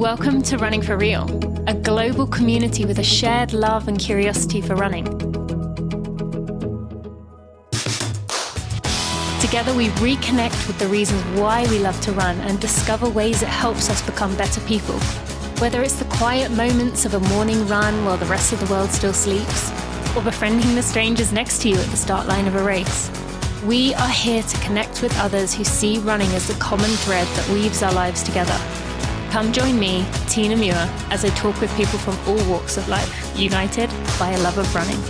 Welcome to Running for Real, a global community with a shared love and curiosity for running. Together we reconnect with the reasons why we love to run and discover ways it helps us become better people. Whether it's the quiet moments of a morning run while the rest of the world still sleeps, or befriending the strangers next to you at the start line of a race, we are here to connect with others who see running as the common thread that weaves our lives together. Come join me, Tina Muir, as I talk with people from all walks of life, united by a love of running.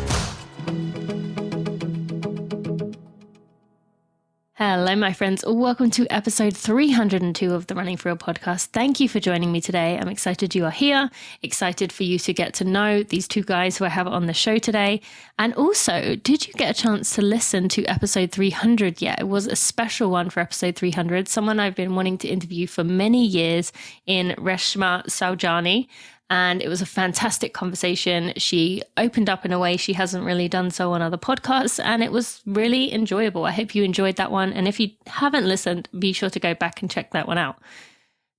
Hello, my friends. Welcome to episode 302 of the Running for Real podcast. Thank you for joining me today. I'm excited you are here, excited for you to get to know these two guys who I have on the show today. And also, did you get a chance to listen to episode 300 yet? It was a special one for episode 300, someone I've been wanting to interview for many years in Reshma Saujani. And it was a fantastic conversation. She opened up in a way she hasn't really done so on other podcasts, and it was really enjoyable. I hope you enjoyed that one. And if you haven't listened, be sure to go back and check that one out.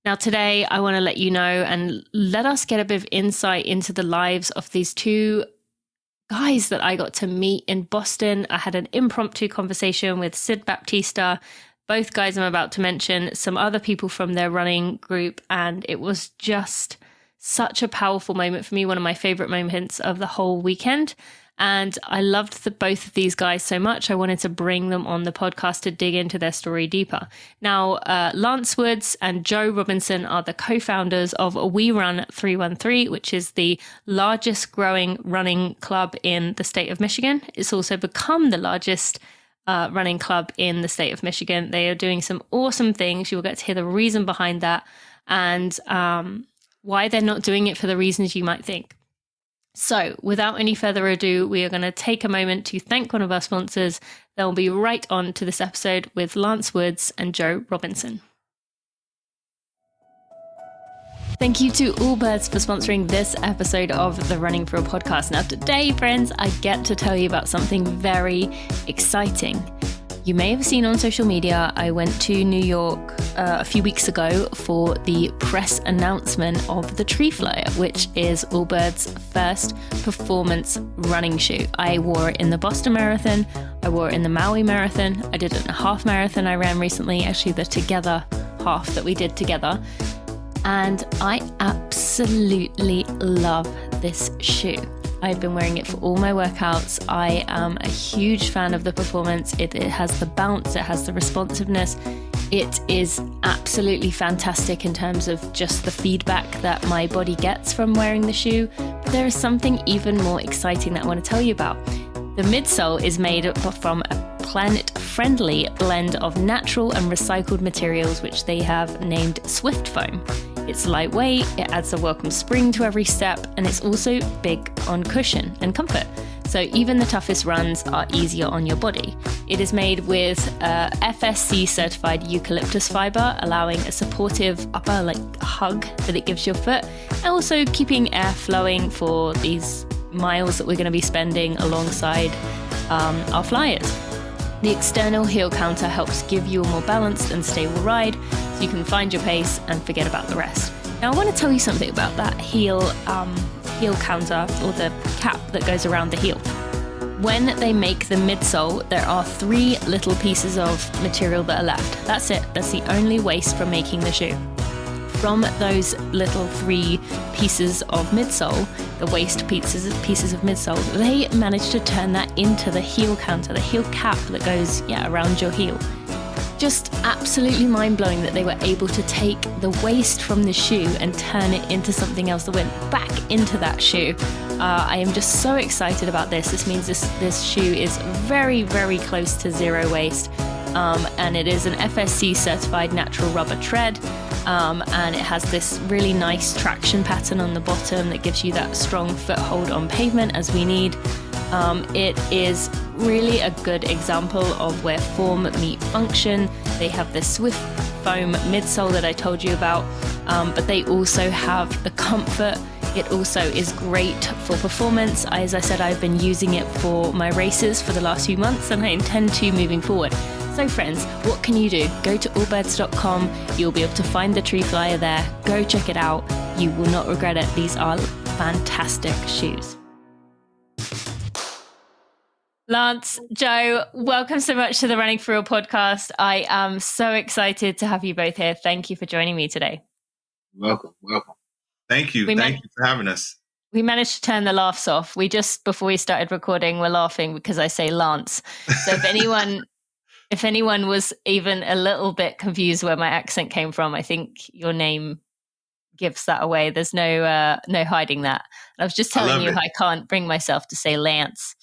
Now, today, I want to let you know and let us get a bit of insight into the lives of these two guys that I got to meet in Boston. I had an impromptu conversation with Sid Baptista, both guys I'm about to mention, some other people from their running group, and it was just such a powerful moment for me, one of my favorite moments of the whole weekend. And I loved both of these guys so much, I wanted to bring them on the podcast to dig into their story deeper. Now, Lance Woods and Joe Robinson are the co-founders of We Run 313, which is the largest growing running club in the state of Michigan. It's also become the largest running club in the state of Michigan. They are doing some awesome things. You will get to hear the reason behind that and why they're not doing it for the reasons you might think. So without any further ado, we are going to take a moment to thank one of our sponsors. Then we'll be right on to this episode with Lance Woods and Joe Robinson. Thank you to Allbirds for sponsoring this episode of the Running for Real podcast. Now today, friends, I get to tell you about something very exciting. You may have seen on social media, I went to New York a few weeks ago for the press announcement of the Tree Flyer, which is Allbirds' first performance running shoe. I wore it in the Boston Marathon, I wore it in the Maui Marathon, I did it in a half marathon I ran recently, actually the together half that we did together. And I absolutely love this shoe. I've been wearing it for all my workouts. I am a huge fan of the performance. It has the bounce, it has the responsiveness. It is absolutely fantastic in terms of just the feedback that my body gets from wearing the shoe. But there is something even more exciting that I want to tell you about. The midsole is made from a planet-friendly blend of natural and recycled materials, which they have named Swift Foam. It's lightweight, it adds a welcome spring to every step, and it's also big on cushion and comfort. So even the toughest runs are easier on your body. It is made with FSC certified eucalyptus fiber, allowing a supportive upper hug that it gives your foot, and also keeping air flowing for these miles that we're going to be spending alongside our flyers. The external heel counter helps give you a more balanced and stable ride, so you can find your pace and forget about the rest. Now I want to tell you something about that heel counter, or the cap that goes around the heel. When they make the midsole, there are 3 little pieces of material that are left. That's it. That's the only waste from making the shoe. From those little 3 pieces of midsole, the waste pieces of midsole, they managed to turn that into the heel counter, the heel cap that goes around your heel. Just absolutely mind-blowing that they were able to take the waste from the shoe and turn it into something else that went back into that shoe. I am just so excited about this. This means this shoe is very, very close to zero waste. And it is an FSC certified natural rubber tread. And it has this really nice traction pattern on the bottom that gives you that strong foothold on pavement as we need. It is really a good example of where form meet function. They have the Swift Foam midsole that I told you about, but they also have the comfort. It also is great for performance. As I said, I've been using it for my races for the last few months, and I intend to moving forward. So friends, what can you do? Go to allbirds.com. You'll be able to find the Tree Flyer there. Go check it out. You will not regret it. These are fantastic shoes. Lance, Joe, welcome so much to the Running For Real podcast. I am so excited to have you both here. Thank you for joining me today. Welcome. Thank you. Thank you for having us. We managed to turn the laughs off. We just, before we started recording, we're laughing because I say Lance. So if anyone was even a little bit confused where my accent came from, I think your name gives that away. There's no hiding that. And I was just telling you I can't bring myself to say Lance,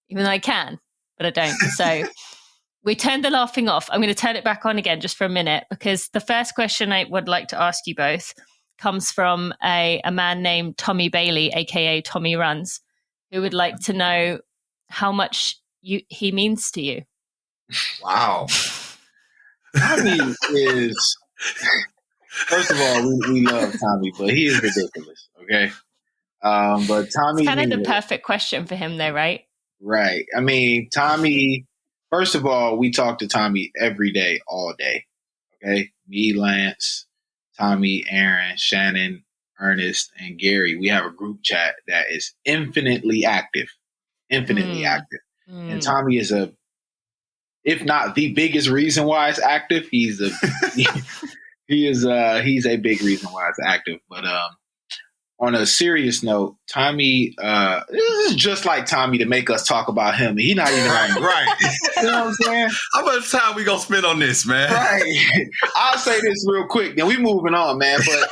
even though I can, but I don't. So we turned the laughing off. I'm going to turn it back on again just for a minute, because the first question I would like to ask you both comes from a man named Tommy Bailey, aka Tommy Runs, who would like to know how much he means to you. Wow. Tommy is, first of all, we love Tommy, but he is ridiculous, okay? But Tommy, it's kind of the perfect question for him though, right? Right. I mean, Tommy, first of all, we talk to Tommy every day, all day, okay? Me, Lance, Tommy, Aaron, Shannon, Ernest, and Gary. We have a group chat that is infinitely active. And Tommy is if not the biggest reason why it's active, he's a big reason why it's active. But on a serious note, Tommy, this is just like Tommy to make us talk about him. He's not even right. You know what I'm saying? How much time we gonna spend on this, man? Right. I'll say this real quick, then we moving on, man. But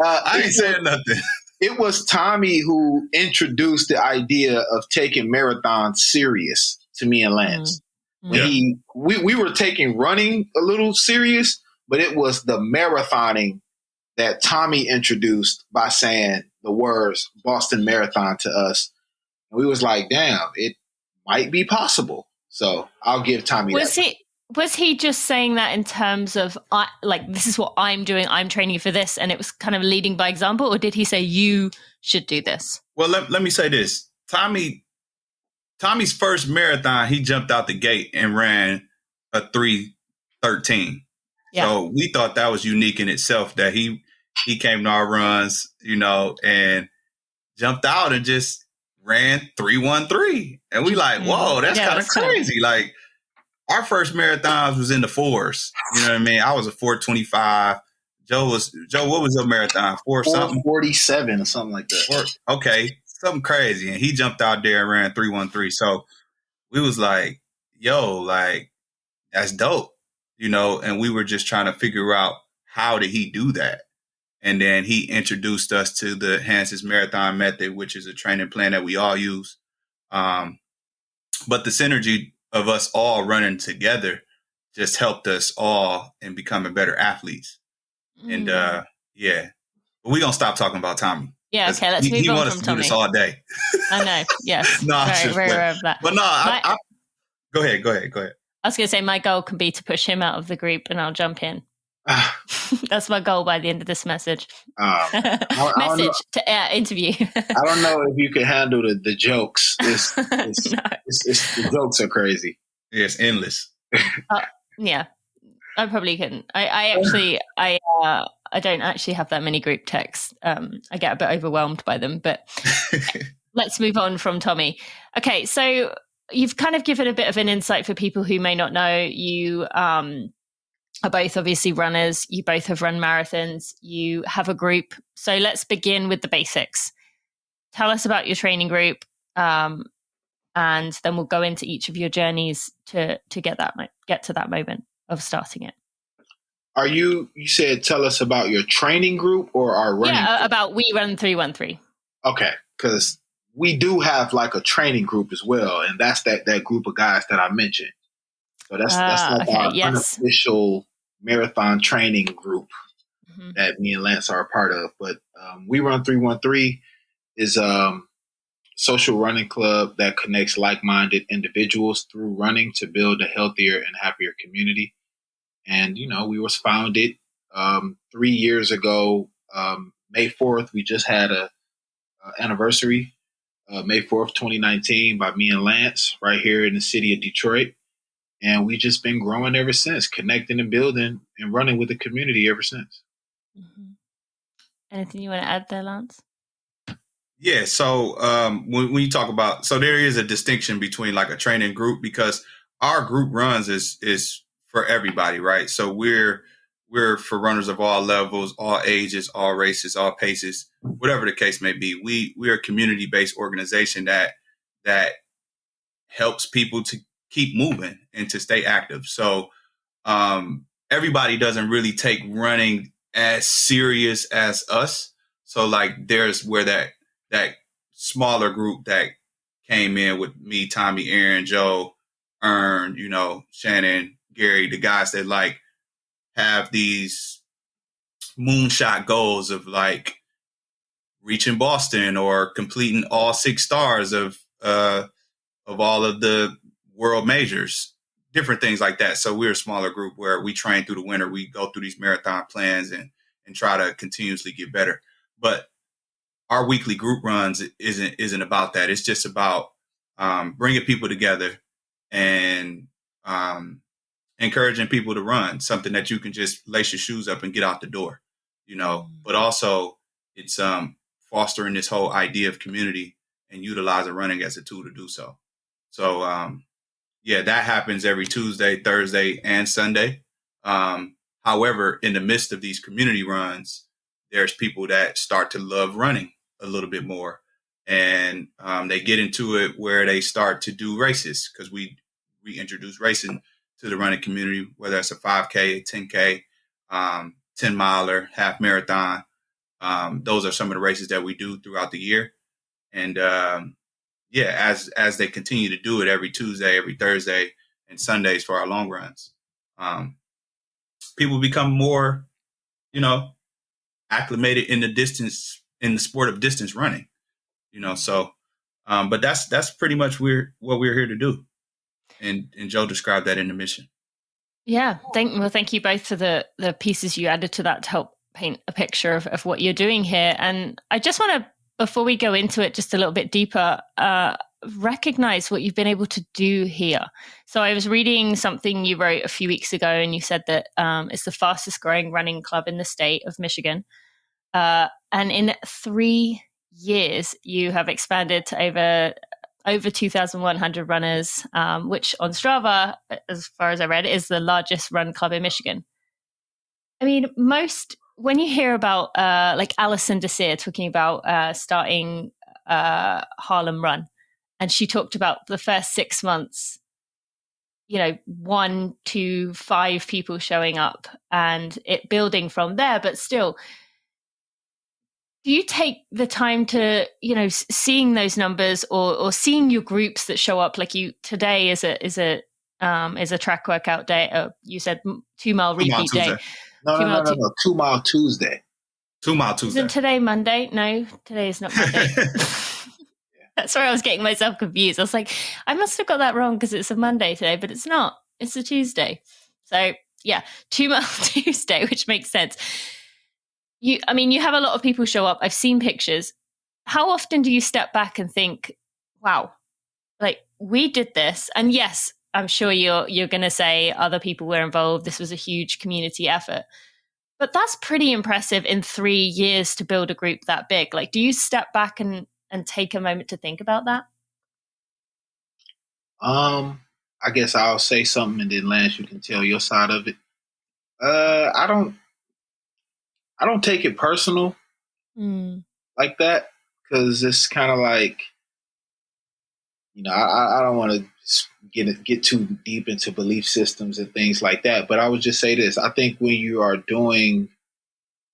I ain't saying nothing. It was Tommy who introduced the idea of taking marathons serious to me and Lance. When we were taking running a little serious, but it was the marathoning that Tommy introduced by saying the words Boston Marathon to us. And we was like, damn, it might be possible. So I'll give Tommy that. Was he just saying that in terms of, like, this is what I'm doing, I'm training for this, and it was kind of leading by example, or did he say you should do this? Well, let me say this. Tommy's first marathon, he jumped out the gate and ran a 3:13. Yeah. So we thought that was unique in itself, that he came to our runs, and jumped out and just ran 3:13. And we like, whoa, that's kind of crazy. Like, our first marathons was in the 4s. You know what I mean? I was a 4:25. Joe, what was your marathon? 4:47 or something like that. Okay. Something crazy. And he jumped out there and ran 3:13. So we was like, yo, like, that's dope, and we were just trying to figure out how did he do that. And then he introduced us to the Hans's Marathon Method, which is a training plan that we all use. But the synergy of us all running together just helped us all in becoming better athletes. And but we're going to stop talking about Tommy. Yeah, okay, let's move on from Tommy. He wants to do this all day. I know, yes. No, very aware of that. But no, go ahead. I was going to say my goal can be to push him out of the group and I'll jump in. That's my goal by the end of this message. Interview. I don't know if you can handle the jokes. The jokes are crazy. Yeah, it's endless. Yeah, I probably couldn't. I don't actually have that many group texts. I get a bit overwhelmed by them, but let's move on from Tommy. Okay, so you've kind of given a bit of an insight for people who may not know. You are both obviously runners. You both have run marathons. You have a group. So let's begin with the basics. Tell us about your training group, and then we'll go into each of your journeys to get to that moment of starting it. Are you said tell us about your training group or our running group? About We Run 3:13. Okay, because we do have like a training group as well, and that's that group of guys that I mentioned. So that's like our unofficial marathon training group that me and Lance are a part of. But We Run 3:13 is social running club that connects like-minded individuals through running to build a healthier and happier community. And, we was founded 3 years ago, May 4th. We just had a anniversary, May 4th, 2019, by me and Lance right here in the city of Detroit. And we just been growing ever since, connecting and building and running with the community ever since. Mm-hmm. Anything you want to add there, Lance? Yeah. So when you talk about, so there is a distinction between like a training group, because our group runs is for everybody, right? So we're for runners of all levels, all ages, all races, all paces, whatever the case may be. We're a community-based organization that helps people to keep moving and to stay active. So everybody doesn't really take running as serious as us. So like there's where that smaller group that came in with me, Tommy, Aaron, Joe, Ern, Shannon, Gary, the guys that like have these moonshot goals of like reaching Boston or completing all 6 stars of all of the world majors, different things like that. So we're a smaller group where we train through the winter. We go through these marathon plans and try to continuously get better. But our weekly group runs isn't about that. It's just about bringing people together and encouraging people to run, something that you can just lace your shoes up and get out the door, But also it's fostering this whole idea of community and utilizing running as a tool to do so. So, that happens every Tuesday, Thursday, and Sunday. However, in the midst of these community runs, there's people that start to love running a little bit more. And they get into it where they start to do races, because we introduce racing to the running community, whether it's a 5K, a 10K, 10-miler, half marathon. Those are some of the races that we do throughout the year. And as they continue to do it every Tuesday, every Thursday, and Sundays for our long runs, people become more, acclimated in the sport of distance running, So, but that's pretty much what we're here to do, and Joe described that in the mission. Yeah, thank you both for the pieces you added to that to help paint a picture of what you're doing here. And I just want to, before we go into it just a little bit deeper, recognize what you've been able to do here. So I was reading something you wrote a few weeks ago, and you said that it's the fastest growing running club in the state of Michigan. And in 3 years, you have expanded to over 2,100 runners, which on Strava, as far as I read, is the largest run club in Michigan. I mean, when you hear about like Alison Desir talking about starting Harlem Run, and she talked about the first 6 months, 1 to 5 people showing up and it building from there. But still, do you take the time to, seeing those numbers or seeing your groups that show up, like you today is a track workout day? You said 2-mile repeat day. No. 2-mile Tuesday. 2-mile Tuesday. Isn't today Monday? No, today is not Monday. That's where I was getting myself confused. I was like, I must have got that wrong because it's a Monday today, but it's not. It's a Tuesday. So yeah, 2-mile Tuesday, which makes sense. You have a lot of people show up. I've seen pictures. How often do you step back and think, wow, like we did this? And yes, I'm sure you're going to say other people were involved. This was a huge community effort. But that's pretty impressive in 3 years to build a group that big. Like, do you step back and take a moment to think about that? I guess I'll say something and then Lance, you can tell your side of it. I don't take it personal like that, because it's kind of like, I don't want to get too deep into belief systems and things like that. But I would just say this: I think when you are doing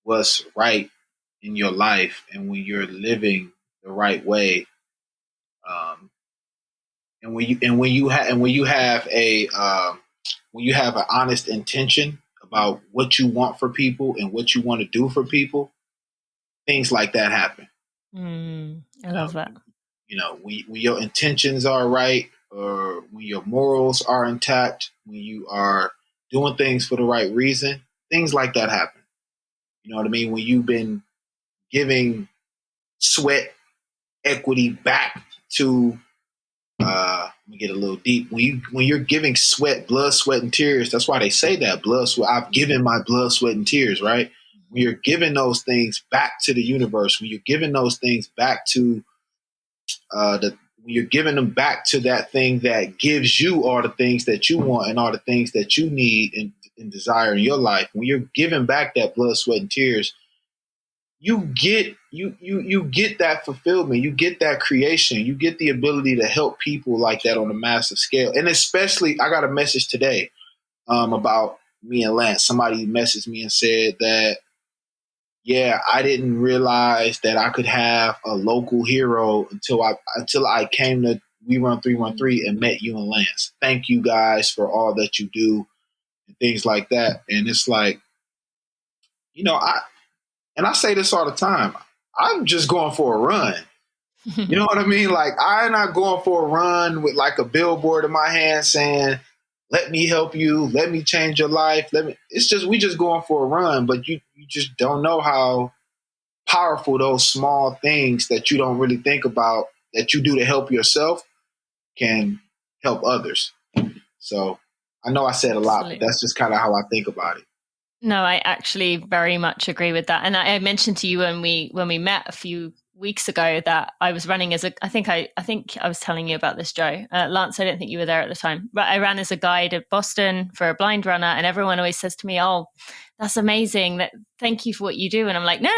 what's right in your life and when you're living the right way, and when you have an honest intention about what you want for people and what you want to do for people, things like that happen. I love that. When your intentions are right, or when your morals are intact, when you are doing things for the right reason, things like that happen. You know what I mean? When you've been giving sweat equity back to, let me get a little deep. When you're giving blood, sweat, and tears, that's why they say that blood, sweat. I've given my blood, sweat, and tears, right? when you're giving those things back to the universe, when you're giving those things back to when you're giving them back to that thing that gives you all the things that you want and all the things that you need and desire in your life, when you're giving back that blood, sweat, and tears, you get that fulfillment, you get that creation, you get the ability to help people like that on a massive scale. And especially, I got a message today about me and Lance. Somebody messaged me and said that, yeah, I didn't realize that I could have a local hero until I came to We Run 313 and met you and Lance. Thank you guys for all that you do and things like that. And it's like, I say this all the time. I'm just going for a run. You know what I mean? Like, I'm not going for a run with like a billboard in my hand saying, let me help you, let me change your life. We just going for a run, but you just don't know how powerful those small things that you don't really think about that you do to help yourself can help others. So I know I said a lot, but that's just kind of how I think about it. No, I actually very much agree with that. And I mentioned to you when we met a few weeks ago that I was running as I think I was telling you about this, Joe. Lance, I don't think you were there at the time, but I ran as a guide at Boston for a blind runner, and everyone always says to me, "Oh, that's amazing. Thank you for what you do." And I'm like, no,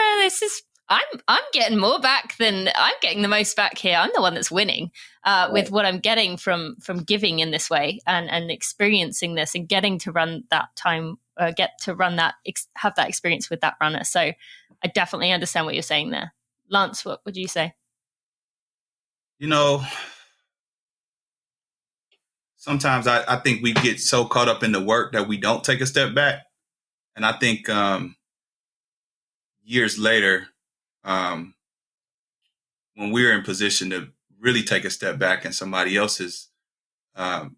I'm getting more back than I'm getting the most back here. I'm the one that's winning with what I'm getting from giving in this way and experiencing this and getting to run that time, have that experience with that runner. So I definitely understand what you're saying there. Lance, what would you say? Sometimes I think we get so caught up in the work that we don't take a step back. And I think years later, when we're in position to really take a step back and somebody else's,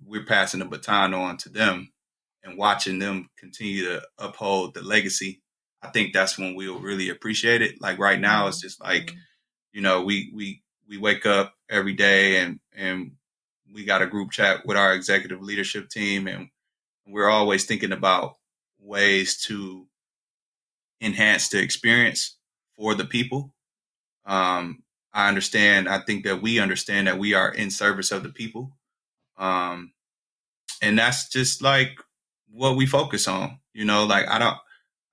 we're passing the baton on to them and watching them continue to uphold the legacy. I think that's when we'll really appreciate it. Like right now, it's just like, we wake up every day and we got a group chat with our executive leadership team, and we're always thinking about ways to enhance the experience for the people. I think that we understand that we are in service of the people. And that's just like what we focus on, like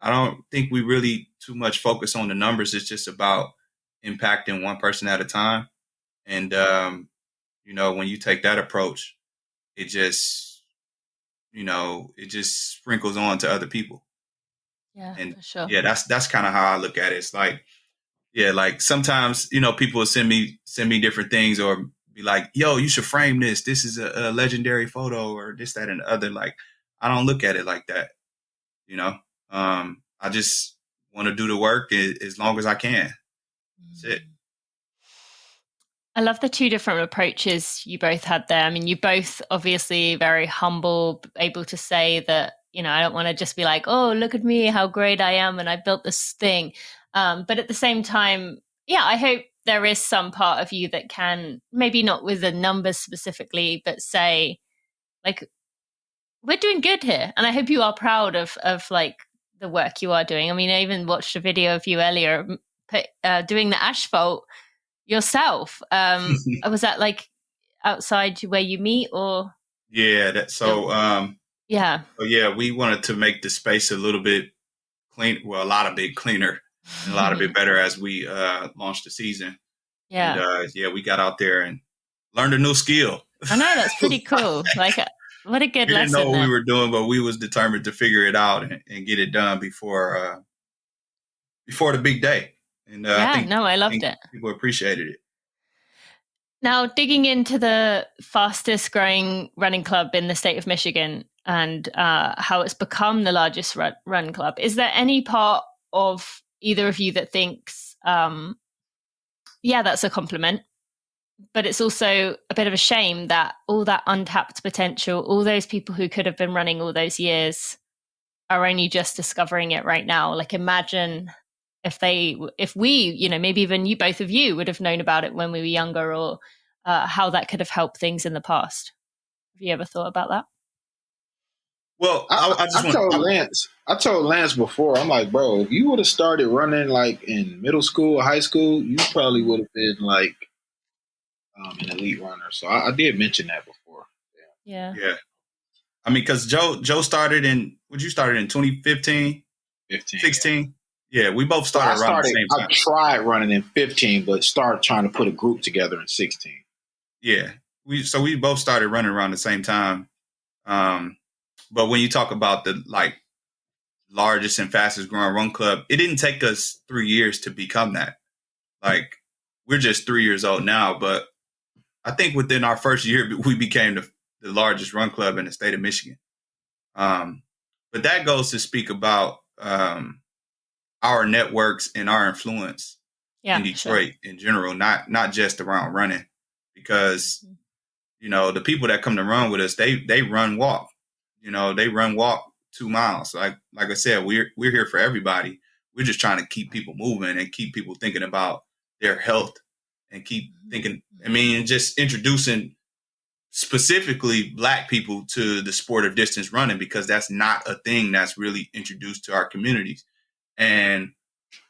I don't think we really too much focus on the numbers. It's just about impacting one person at a time. And, when you take that approach, it just sprinkles on to other people. Yeah, and for sure. Yeah, that's kind of how I look at it. It's like, yeah, like sometimes, people will send me different things or be like, yo, you should frame this. This is a legendary photo or this, that, and the other. Like, I don't look at it like that. I just want to do the work as long as I can. That's it. I love the two different approaches you both had there. I mean, you both obviously very humble, able to say that, I don't want to just be like, oh, look at me, how great I am, and I built this thing. But at the same time, yeah, I hope there is some part of you that can, maybe not with the numbers specifically, but say, like, we're doing good here. And I hope you are proud of like the work you are doing. I mean, I even watched a video of you earlier doing the asphalt yourself. Was that like outside where you meet or? Yeah. Yeah. So yeah, we wanted to make the space a little bit clean. Well, a lot of bit cleaner and a lot of bit better as we launched the season. Yeah. And, we got out there and learned a new skill. I know, that's pretty cool. Like, what a good we lesson. Didn't know what we were doing, but we was determined to figure it out and get it done before the big day. And I loved it. People appreciated it. Now, digging into the fastest growing running club in the state of Michigan and how it's become the largest run club, is there any part of either of you that thinks, that's a compliment, but it's also a bit of a shame that all that untapped potential, all those people who could have been running all those years are only just discovering it right now? Like, imagine if we, maybe even both of you would have known about it when we were younger, or how that could have helped things in the past. Have you ever thought about that? Well, I told Lance before, I'm like, bro, if you would have started running like in middle school or high school, you probably would have been like an elite runner. So I did mention that before. Yeah. I mean, because Joe started in, you started in 2015? 16? Yeah, we both started around the same time. I tried running in 15, but started trying to put a group together in 16. Yeah, we both started running around the same time. But when you talk about the like largest and fastest growing run club, it didn't take us 3 years to become that. Like, we're just 3 years old now, but I think within our first year, we became the largest run club in the state of Michigan. But that goes to speak about our networks and our influence in Detroit in general, not just around running, because the people that come to run with us, they run walk. They run walk 2 miles. Like I said, we're here for everybody. We're just trying to keep people moving and keep people thinking about their health and keep thinking. I mean, just introducing specifically Black people to the sport of distance running, because that's not a thing that's really introduced to our communities. And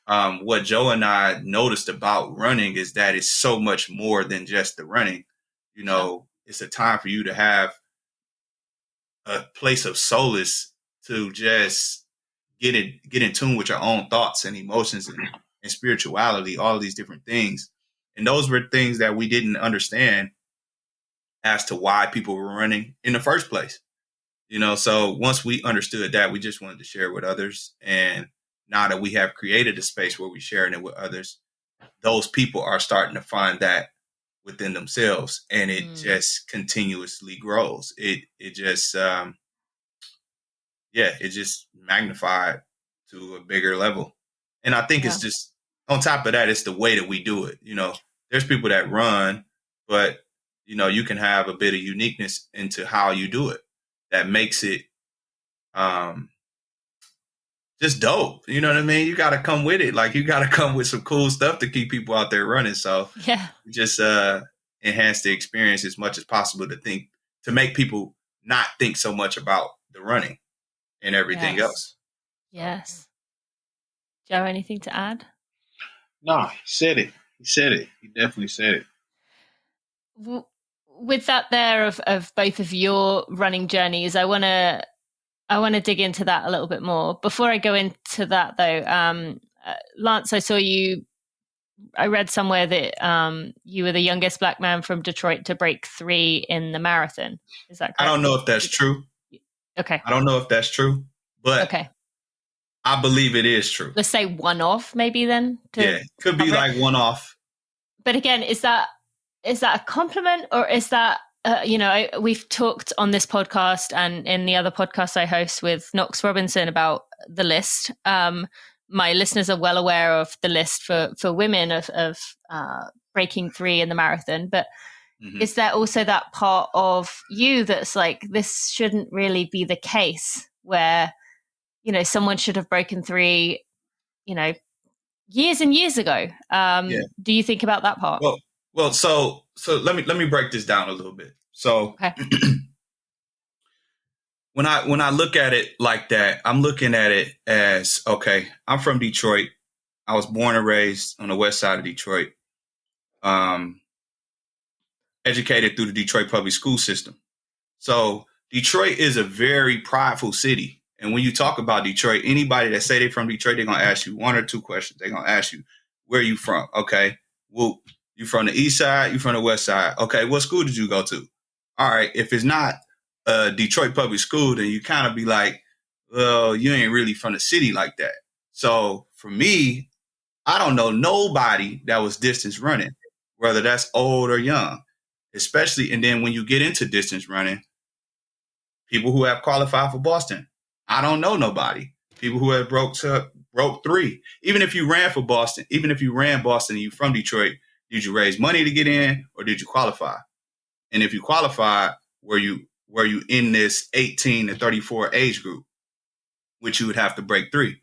what Joe and I noticed about running is that it's so much more than just the running. It's a time for you to have a place of solace to just get in tune with your own thoughts and emotions and spirituality, all of these different things. And those were things that we didn't understand as to why people were running in the first place. So once we understood that, we just wanted to share with others. And now that we have created a space where we're sharing it with others, those people are starting to find that within themselves, and it just continuously grows. It just it just magnified to a bigger level. And I think it's just, on top of that, it's the way that we do it. There's people that run, but you can have a bit of uniqueness into how you do it that makes it just dope. You know what I mean? You got to come with it. Like, you got to come with some cool stuff to keep people out there running. So just enhance the experience as much as possible to make people not think so much about the running and everything else. Yes. Joe, anything to add? No, he said it. He definitely said it. With that there of both of your running journeys, I want to dig into that a little bit more. Before I go into that, though, Lance, I read somewhere that you were the youngest Black man from Detroit to break 3 in the marathon. Is that correct? I don't know if that's true. Okay. I don't know if that's true, but I believe it is true. Let's say one off, maybe then. Could be like one off. But again, is that a compliment, or is that we've talked on this podcast and in the other podcasts I host with Knox Robinson about the list. My listeners are well aware of the list for women of breaking 3 in the marathon. But is there also that part of you that's like, this shouldn't really be the case, where, someone should have broken 3, years and years ago? Do you think about that part? Well, so let me break this down a little bit. So when I look at it like that, I'm looking at it as, okay, I'm from Detroit. I was born and raised on the west side of Detroit. Educated through the Detroit public school system. So Detroit is a very prideful city. And when you talk about Detroit, anybody that say they're from Detroit, they're going to ask you 1 or 2 questions. They're going to ask you, where are you from? Okay, well, you from the east side? You from the west side? Okay, what school did you go to? All right, if it's not a Detroit public school, then you kind of be like, well, you ain't really from the city like that. So for me, I don't know nobody that was distance running, whether that's old or young, especially. And then when you get into distance running, people who have qualified for Boston, I don't know nobody. People who have broke 3. Even if you ran for Boston, even if you ran Boston and you from Detroit, did you raise money to get in, or did you qualify? And if you qualified, were you in this 18 to 34 age group, which you would have to break 3?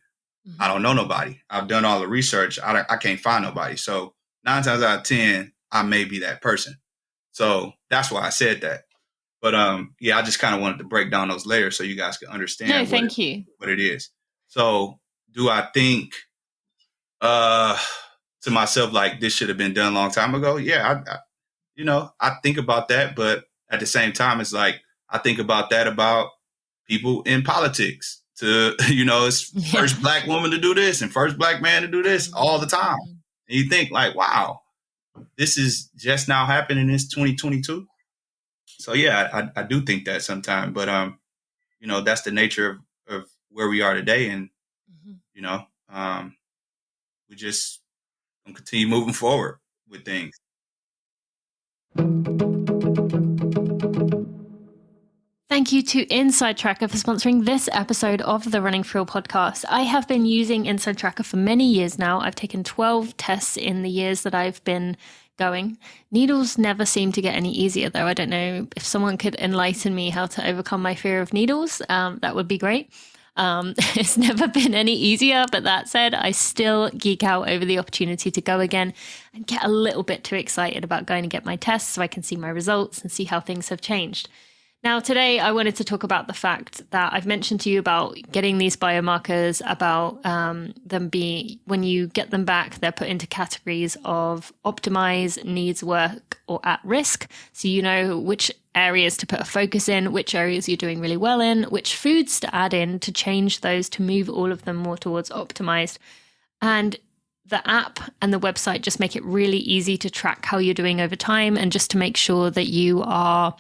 I don't know nobody. I've done all the research. I can't find nobody. So 9 times out of 10, I may be that person. So that's why I said that. But I just kind of wanted to break down those layers so you guys can understand what it is. So do I think to myself, like, this should have been done a long time ago? Yeah, I think about that, but at the same time, it's like I think about that about people in politics. It's first black woman to do this and first black man to do this all the time. And you think like, wow, this is just now happening. It's 2022. So yeah, I do think that sometimes, but that's the nature of where we are today, and we just gonna continue moving forward with things. Thank you to InsideTracker for sponsoring this episode of the Running For Real podcast. I have been using InsideTracker for many years now. I've taken 12 tests in the years that I've been going. Needles never seem to get any easier, though. I don't know if someone could enlighten me how to overcome my fear of needles. That would be great. It's never been any easier, but that said, I still geek out over the opportunity to go again and get a little bit too excited about going to get my tests so I can see my results and see how things have changed. Now, today I wanted to talk about the fact that I've mentioned to you about getting these biomarkers, about them being, when you get them back, they're put into categories of optimize, needs work, or at risk. So you know which areas to put a focus in, which areas you're doing really well in, which foods to add in to change those, to move all of them more towards optimized. And the app and the website just make it really easy to track how you're doing over time, and just to make sure that you are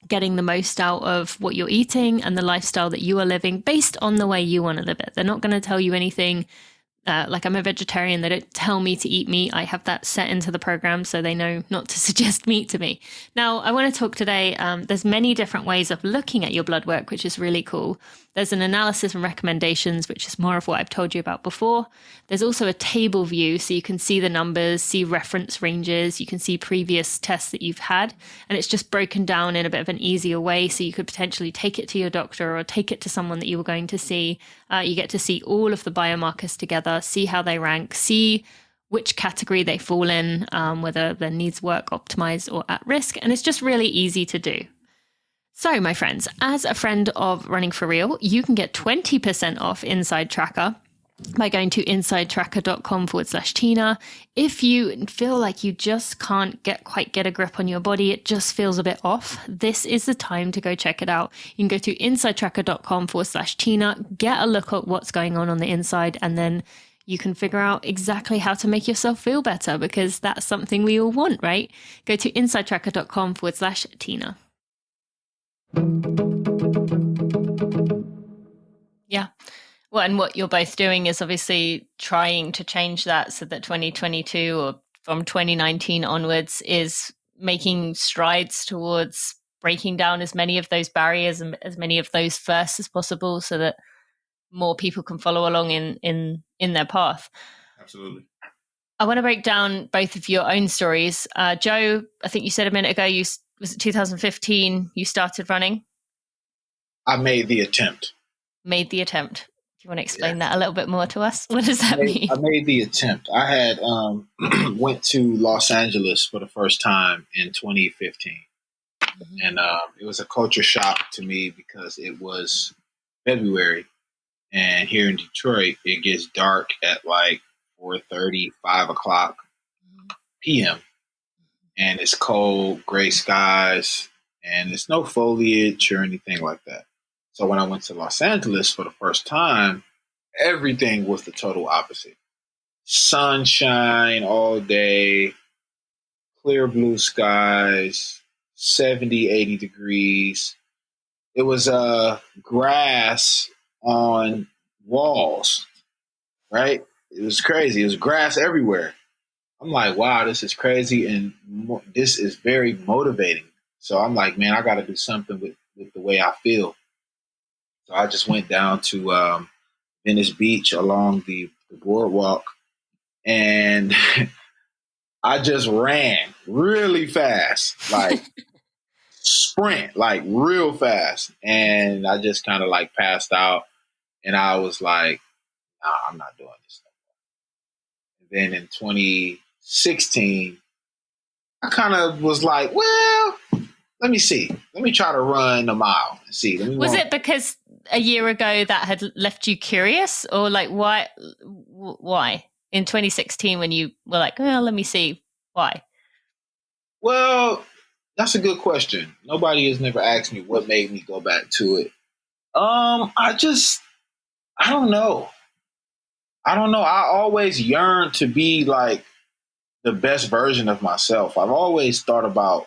getting the most out of what you're eating and the lifestyle that you are living based on the way you want to live it. They're not going to tell you anything. Like, I'm a vegetarian. They don't tell me to eat meat. I have that set into the program so they know not to suggest meat to me. Now, I want to talk today. There's many different ways of looking at your blood work, which is really cool. There's an analysis and recommendations, which is more of what I've told you about before. There's also a table view, so you can see the numbers, see reference ranges, you can see previous tests that you've had, and it's just broken down in a bit of an easier way, so you could potentially take it to your doctor or take it to someone that you were going to see. You get to see all of the biomarkers together, see how they rank, see which category they fall in, whether their needs work, optimized, or at risk, and it's just really easy to do. So, my friends, as a friend of Running For Real, you can get 20% off InsideTracker by going to InsideTracker.com/Tina. If you feel like you just can't quite get a grip on your body, it just feels a bit off, this is the time to go check it out. You can go to InsideTracker.com/Tina, get a look at what's going on the inside, and then you can figure out exactly how to make yourself feel better, because that's something we all want, right? Go to InsideTracker.com/Tina. Yeah. Well, and what you're both doing is obviously trying to change that so that 2022 or from 2019 onwards is making strides towards breaking down as many of those barriers and as many of those firsts as possible, so that more people can follow along in their path. Absolutely. I want to break down both of your own stories. Joe, I think you said a minute ago, was it 2015 you started running? I made the attempt. Made the attempt. Do you want to explain that a little bit more to us? What does that mean? I made the attempt. I had went to Los Angeles for the first time in 2015. Mm-hmm. And it was a culture shock to me because it was February. And here in Detroit, it gets dark at like 4:30, 5 o'clock p.m. And it's cold, gray skies, and there's no foliage or anything like that. So when I went to Los Angeles for the first time, everything was the total opposite. Sunshine all day, clear blue skies, 70, 80 degrees. It was grass on walls, right? It was crazy. It was grass everywhere. I'm like, wow, this is crazy, and this is very motivating. So I'm like, man, I got to do something with the way I feel. So I just went down to Venice Beach along the boardwalk, and I just ran really fast, like sprint, like real fast. And I just kind of like passed out, and I was like, nah, I'm not doing this no more. And then in 2016, I kind of was like, well, let me see. Let me try to run a mile and see. Was it because a year ago that had left you curious, or like why in 2016 when you were like, oh, let me see why? Well, that's a good question. Nobody has never asked me what made me go back to it. I don't know. I always yearned to be like the best version of myself. I've always thought about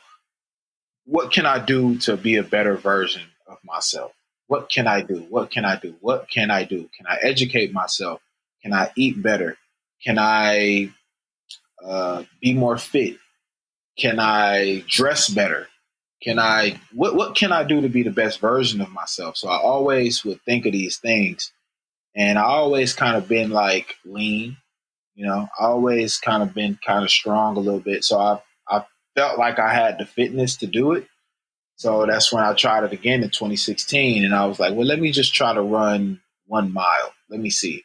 what can I do to be a better version of myself? What can I do? What can I do? What can I do? Can I educate myself? Can I eat better? Can I be more fit? Can I dress better? What can I do to be the best version of myself? So I always would think of these things, and I always kind of been like lean, I always kind of been kind of strong a little bit. So I felt like I had the fitness to do it. So that's when I tried it again in 2016, and I was like, well, let me just try to run 1 mile. Let me see.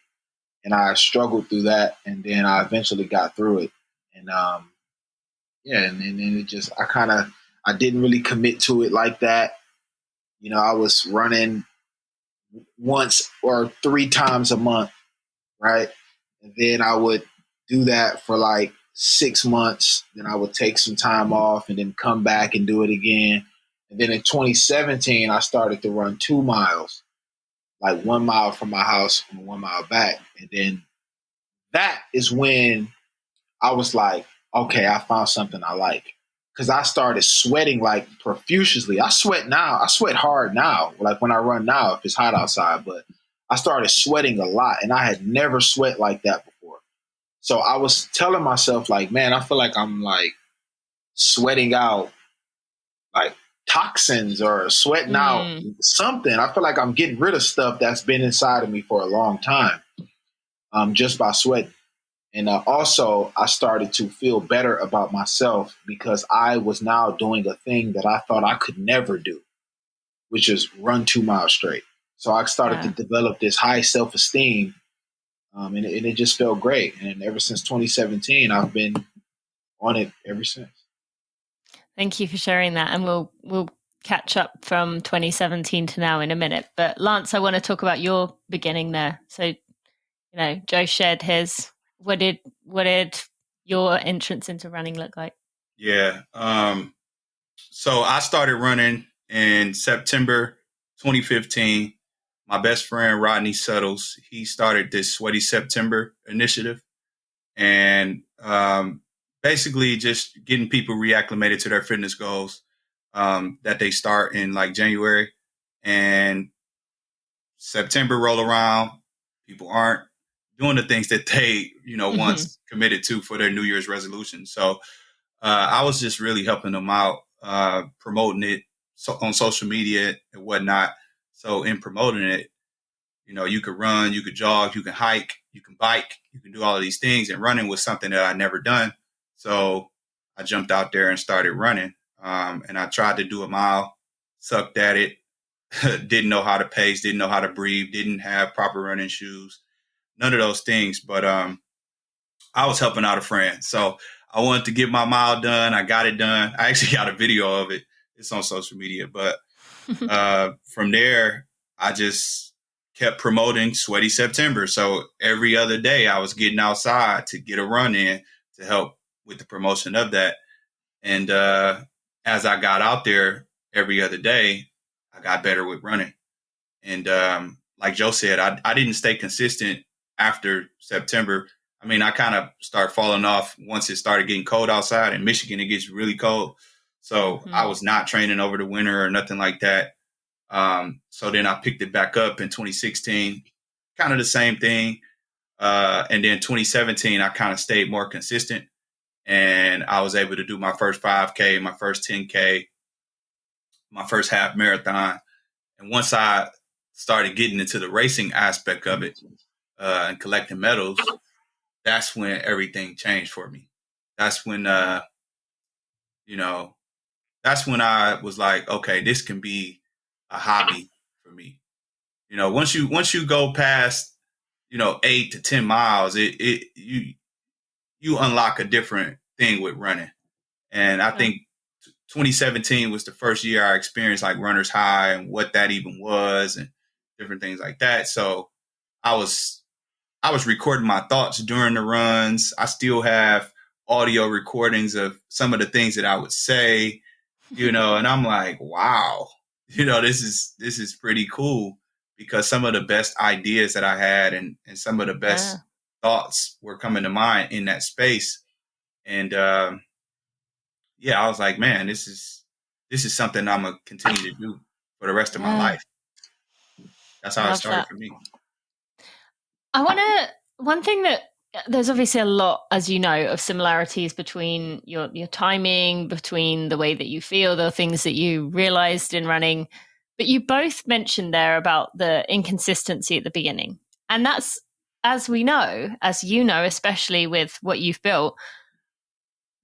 And I struggled through that, and then I eventually got through it. And and then it just I didn't really commit to it like that. I was running once or 3 times a month, right? And then I would do that for like 6 months. Then I would take some time off and then come back and do it again. And then in 2017, I started to run 2 miles, like 1 mile from my house and 1 mile back. And then that is when I was like, okay, I found something I like. Because I started sweating like profusely. I sweat now. I sweat hard now, like when I run now, if it's hot outside. But I started sweating a lot, and I had never sweat like that before. So I was telling myself, like, man, I feel like I'm like sweating out like toxins or sweating out something. I feel like I'm getting rid of stuff that's been inside of me for a long time, just by sweating. And also, I started to feel better about myself because I was now doing a thing that I thought I could never do, which is run 2 miles straight. So I started to develop this high self-esteem, and it just felt great. And ever since 2017, I've been on it ever since. Thank you for sharing that. And we'll catch up from 2017 to now in a minute. But Lance, I want to talk about your beginning there. So, Joe shared his. What did your entrance into running look like? Yeah. So I started running in September 2015. My best friend, Rodney Suttles, he started this Sweaty September initiative. And basically just getting people reacclimated to their fitness goals that they start in like January. And September roll around, people aren't doing the things that they, once committed to for their New Year's resolution. So I was just really helping them out, promoting it on social media and whatnot. So in promoting it, you could run, you could jog, you can hike, you can bike, you can do all of these things. And running was something that I'd never done. So I jumped out there and started running. And I tried to do a mile, sucked at it, didn't know how to pace, didn't know how to breathe, didn't have proper running shoes, none of those things. But I was helping out a friend. So I wanted to get my mile done. I got it done. I actually got a video of it. It's on social media. But from there, I just kept promoting Sweaty September. So every other day I was getting outside to get a run in to help with the promotion of that. And as I got out there every other day, I got better with running. And like Joe said, I didn't stay consistent after September. I mean, I kind of started falling off once it started getting cold outside. In Michigan, it gets really cold. So I was not training over the winter or nothing like that. So then I picked it back up in 2016, kind of the same thing. And then 2017, I kind of stayed more consistent. And I was able to do my first 5K, my first 10K, my first half marathon. And once I started getting into the racing aspect of it and collecting medals, that's when everything changed for me. That's when, that's when I was like, okay, this can be a hobby for me. Once you go past, 8 to 10 miles, you unlock a different thing with running. And I think 2017 was the first year I experienced like runner's high and what that even was and different things like that. So I was recording my thoughts during the runs. I still have audio recordings of some of the things that I would say, and I'm like, wow, this is pretty cool, because some of the best ideas that I had and some of the best thoughts were coming to mind in that space. And I was like, man, this is something I'm gonna continue to do for the rest of my life. That's how it started for me. One thing that there's obviously a lot, as you know, of similarities between your timing, between the way that you feel, the things that you realized in running. But you both mentioned there about the inconsistency at the beginning. And that's, as we know, as you know, especially with what you've built,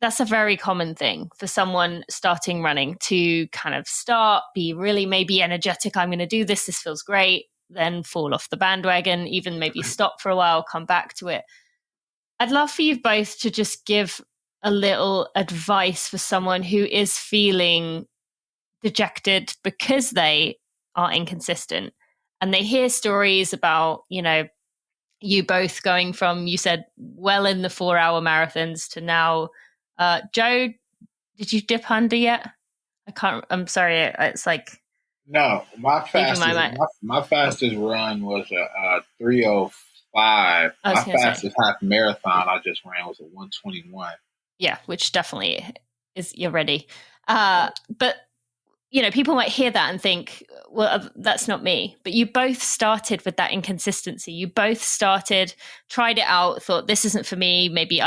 that's a very common thing for someone starting running to kind of start, be really maybe energetic. I'm going to do this. This feels great. Then fall off the bandwagon, even maybe stop for a while, come back to it. I'd love for you both to just give a little advice for someone who is feeling dejected because they are inconsistent and they hear stories about, you both going from, you said, well in the 4-hour marathons to now. Joe, did you dip under yet? I'm sorry. It's like, no, my fastest run was a 3:05. My fastest half marathon I just ran was a 1:21. Yeah, which definitely is, you're ready. But people might hear that and think, well, that's not me. But you both started with that inconsistency. You both tried it out, thought this isn't for me. Maybe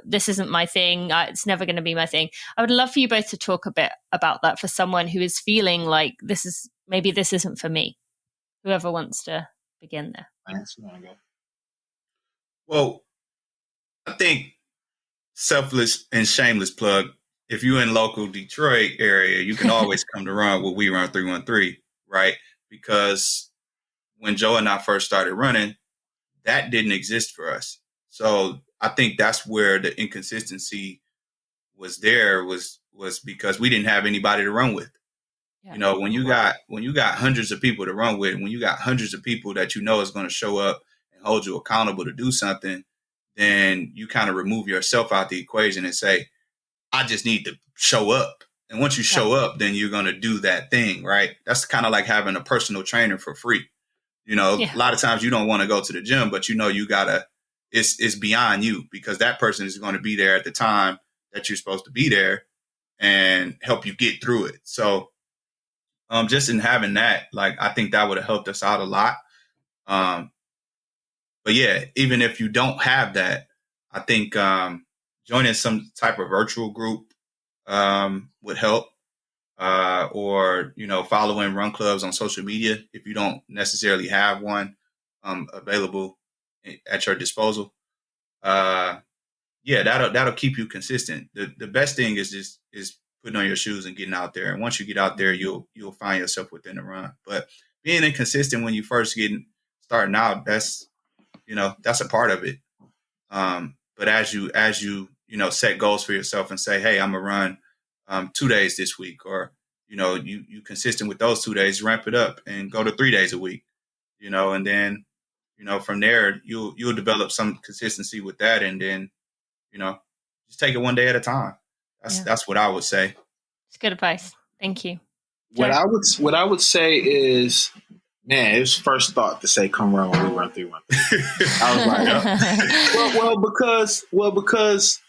this isn't my thing. It's never going to be my thing. I would love for you both to talk a bit about that for someone who is feeling like this isn't for me. Whoever wants to begin there. Well, I think selfless and shameless plug. If you're in local Detroit area, you can always come to run with We Run 313, right? Because when Joe and I first started running, that didn't exist for us. So I think that's where the inconsistency was because we didn't have anybody to run with. Yeah. When you got hundreds of people to run with, when you got hundreds of people that is going to show up and hold you accountable to do something, then you kind of remove yourself out the equation and say, I just need to show up. And once you show up, then you're going to do that thing, right? That's kind of like having a personal trainer for free. A lot of times you don't want to go to the gym, but you gotta, it's beyond you, because that person is going to be there at the time that you're supposed to be there and help you get through it. So just in having that, I think that would have helped us out a lot. But yeah, even if you don't have that, I think joining some type of virtual group would help. Or following run clubs on social media if you don't necessarily have one available at your disposal. That'll keep you consistent. The best thing is putting on your shoes and getting out there. And once you get out there, you'll find yourself within the run. But being inconsistent when you first starting out, that's a part of it. But as you set goals for yourself and say, hey, I'm gonna run 2 days this week, or you consistent with those 2 days, ramp it up and go to 3 days a week, and then from there you'll develop some consistency with that, and then just take it one day at a time. That's what I would say. It's good advice. Thank you. What I would say is, man, it was first thought to say come run when we run 313. I was like, because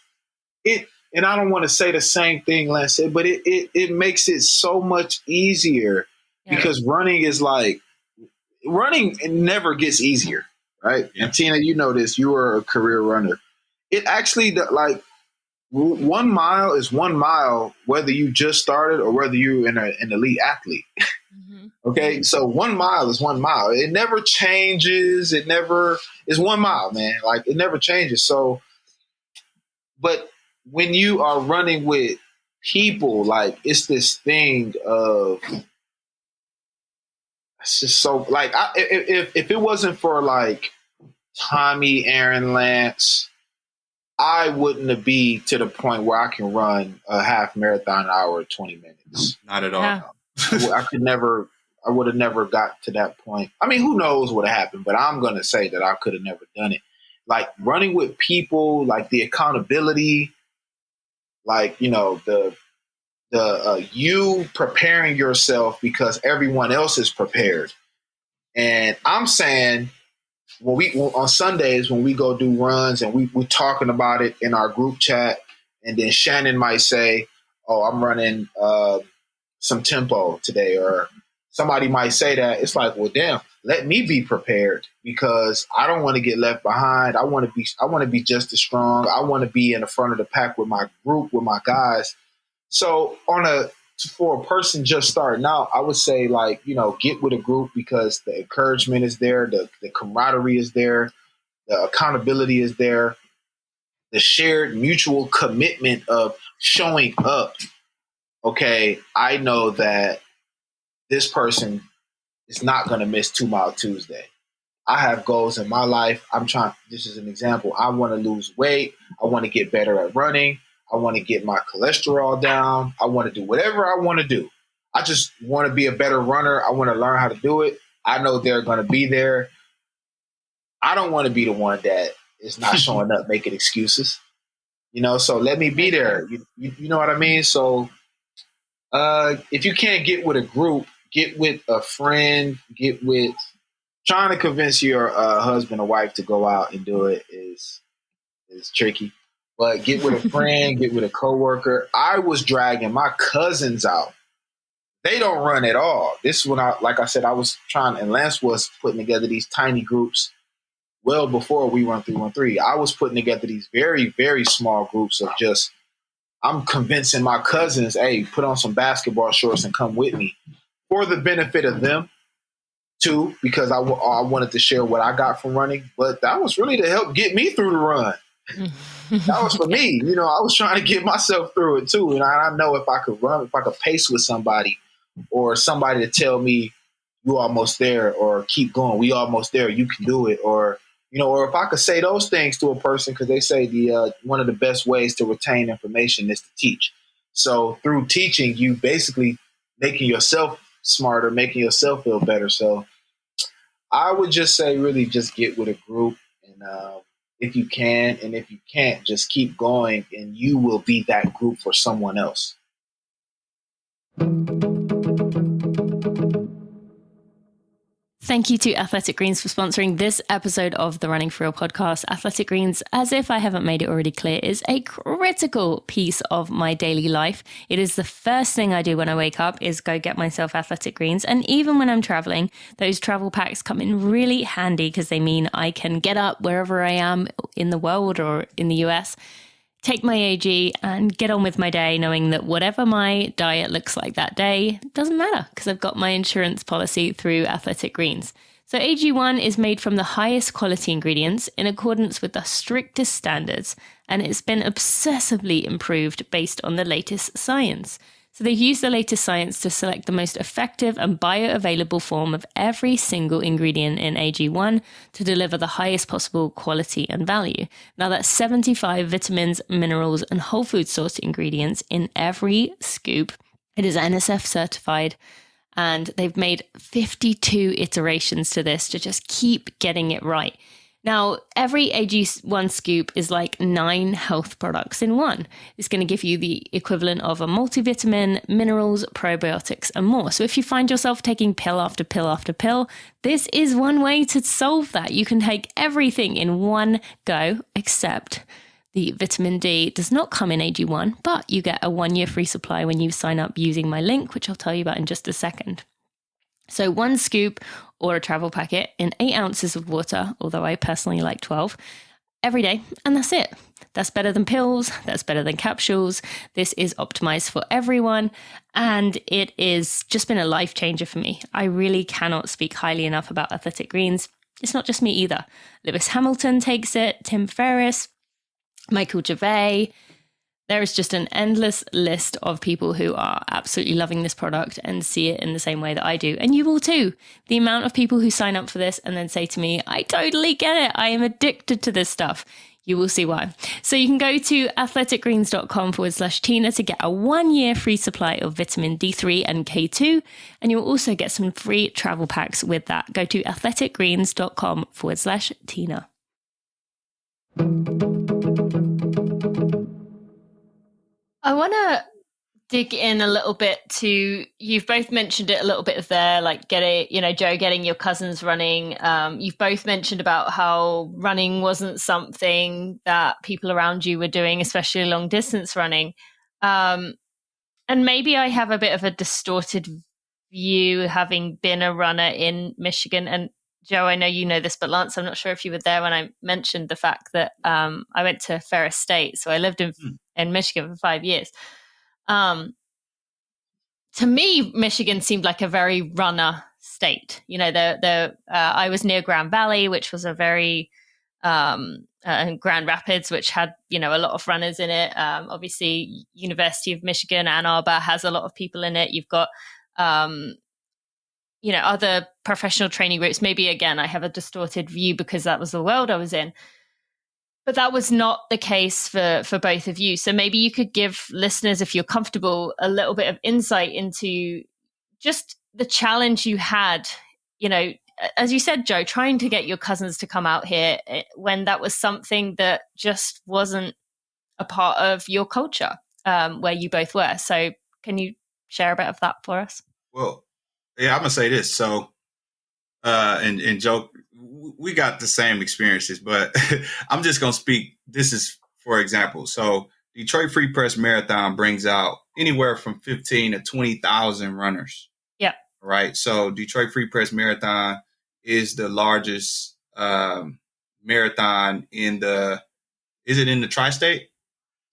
it. And I don't want to say the same thing Lance said, but it makes it so much easier because running never gets easier, right? Yeah. And Tina, you know this. You were a career runner. It actually 1 mile is 1 mile, whether you just started or whether you're an elite athlete. Mm-hmm. Okay, so 1 mile is 1 mile. It never changes. It's 1 mile, man. It never changes. So, but when you are running with people, it's this thing of, it's just so if it wasn't for Tommy, Aaron, Lance, I wouldn't be to the point where I can run a half marathon in an hour and 20 minutes. Not at all. Yeah. I would have never got to that point. I mean, who knows what happened, but I'm going to say that I could have never done it. Like running with people, like the accountability, like, you know, the you preparing yourself because everyone else is prepared. And I'm saying on Sundays when we go do runs and we're talking about it in our group chat, and then Shannon might say, "Oh, I'm running some tempo today," or somebody might say that. It's like, well, damn, let me be prepared because I don't want to get left behind. I want to be just as strong. I want to be in the front of the pack with my group, with my guys. So for a person just starting out, I would say, like, you know, get with a group because the encouragement is there, the camaraderie is there, the accountability is there, the shared mutual commitment of showing up. Okay, I know that this person is not going to miss 2 Mile Tuesday. I have goals in my life. This is an example. I want to lose weight. I want to get better at running. I want to get my cholesterol down. I want to do whatever I want to do. I just want to be a better runner. I want to learn how to do it. I know they're going to be there. I don't want to be the one that is not showing up, making excuses. You know, so let me be there. You know what I mean? So if you can't get with a group, get with a friend, trying to convince your husband or wife to go out and do it is tricky. But get with a friend, get with a coworker. I was dragging my cousins out. They don't run at all. This is when like I said, I was trying, and Lance was putting together these tiny groups well before we run 313. I was putting together these very, very small groups of just, I'm convincing my cousins, hey, put on some basketball shorts and come with me for the benefit of them too, because I wanted to share what I got from running. But that was really to help get me through the run. That was for me. You know, I was trying to get myself through it too. And I know if I could run, if I could pace with somebody or somebody to tell me you almost there or keep going, we almost there, you can do it. Or, you know, or if I could say those things to a person, because they say one of the best ways to retain information is to teach. So through teaching, you basically making yourself smarter, making yourself feel better. So I would just say really just get with a group, and if you can, and if you can't, just keep going, and you will be that group for someone else. Thank you to Athletic Greens for sponsoring this episode of the Running for Real podcast. Athletic Greens, as if I haven't made it already clear, is a critical piece of my daily life. It is the first thing I do when I wake up is go get myself Athletic Greens. And even when I'm traveling, those travel packs come in really handy because they mean I can get up wherever I am in the world or in the US, take my AG and get on with my day, knowing that whatever my diet looks like that day doesn't matter because I've got my insurance policy through Athletic Greens. So AG1 is made from the highest quality ingredients in accordance with the strictest standards, and it's been obsessively improved based on the latest science. So they've used the latest science to select the most effective and bioavailable form of every single ingredient in AG1 to deliver the highest possible quality and value. Now that's 75 vitamins, minerals, and whole food source ingredients in every scoop. It is NSF certified, and they've made 52 iterations to this to just keep getting it right. Now, every AG1 scoop is like 9 health products in one. It's going to give you the equivalent of a multivitamin, minerals, probiotics, and more. So if you find yourself taking pill after pill after pill, this is one way to solve that. You can take everything in one go, except the vitamin D does not come in AG1, but you get a 1-year free supply when you sign up using my link, which I'll tell you about in just a second. So 1 scoop or a travel packet in 8 ounces of water, although I personally like 12, every day, and that's it. That's better than pills. That's better than capsules. This is optimized for everyone, and it is just been a life changer for me. I really cannot speak highly enough about Athletic Greens. It's not just me either. Lewis Hamilton takes it, Tim Ferriss, Michael Gervais. There is just an endless list of people who are absolutely loving this product and see it in the same way that I do. And you will too. The amount of people who sign up for this and then say to me, I totally get it. I am addicted to this stuff. You will see why. So you can go to athleticgreens.com/Tina to get a 1-year free supply of vitamin D3 and K2. And you'll also get some free travel packs with that. Go to athleticgreens.com/Tina. I want to dig in a little bit to, you've both mentioned it a little bit there, like Joe, getting your cousins running. You've both mentioned about how running wasn't something that people around you were doing, especially long distance running. And maybe I have a bit of a distorted view, having been a runner in Michigan. And Joe, I know you know this, but Lance, I'm not sure if you were there when I mentioned the fact that I went to Ferris State. So I lived in Michigan for 5 years. To me, Michigan seemed like a very runner state. You know, I was near Grand Valley, which was a very Grand Rapids, which had, a lot of runners in it. Obviously, University of Michigan, Ann Arbor has a lot of people in it. You've got, other professional training groups. Maybe, again, I have a distorted view because that was the world I was in. But that was not the case for both of you. So maybe you could give listeners, if you're comfortable, a little bit of insight into just the challenge you had, as you said, Joe, trying to get your cousins to come out here when that was something that just wasn't a part of your culture where you both were. So can you share a bit of that for us? Well, yeah, I'm going to say this. So, and Joe, we got the same experiences, but I'm just going to speak. This is, for example, so Detroit Free Press Marathon brings out anywhere from 15 to 20,000 runners. Yeah. Right. So Detroit Free Press Marathon is the largest marathon is it in the tri-state?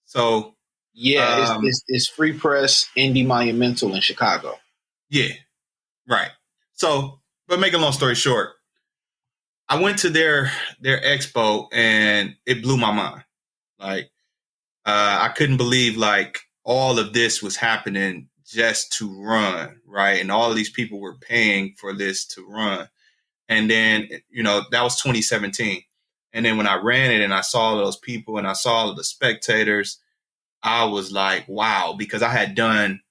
So yeah, it's Free Press, Indy Monumental in Chicago. Yeah. Right. So, but make a long story short, I went to their expo and it blew my mind. Like, I couldn't believe like all of this was happening just to run, right? And all of these people were paying for this to run. And then, that was 2017. And then when I ran it and I saw those people and I saw all of the spectators, I was like, wow, because I had done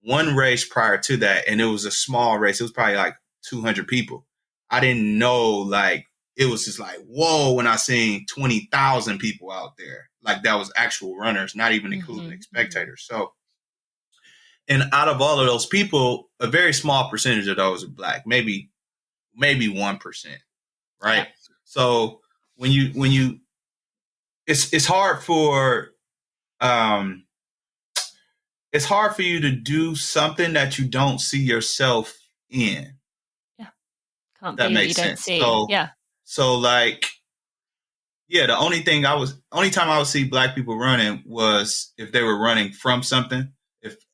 one race prior to that and it was a small race. It was probably like 200 people. I didn't know, like, it was just like, whoa, when I seen 20,000 people out there, like that was actual runners, not even including spectators. So, and out of all of those people, a very small percentage of those are Black, maybe 1%, right? Yeah. So when you, it's hard for you to do something that you don't see yourself in. Yeah, can't that be makes what you sense. Don't see. So yeah. So like, yeah, the only time I would see Black people running was if they were running from something.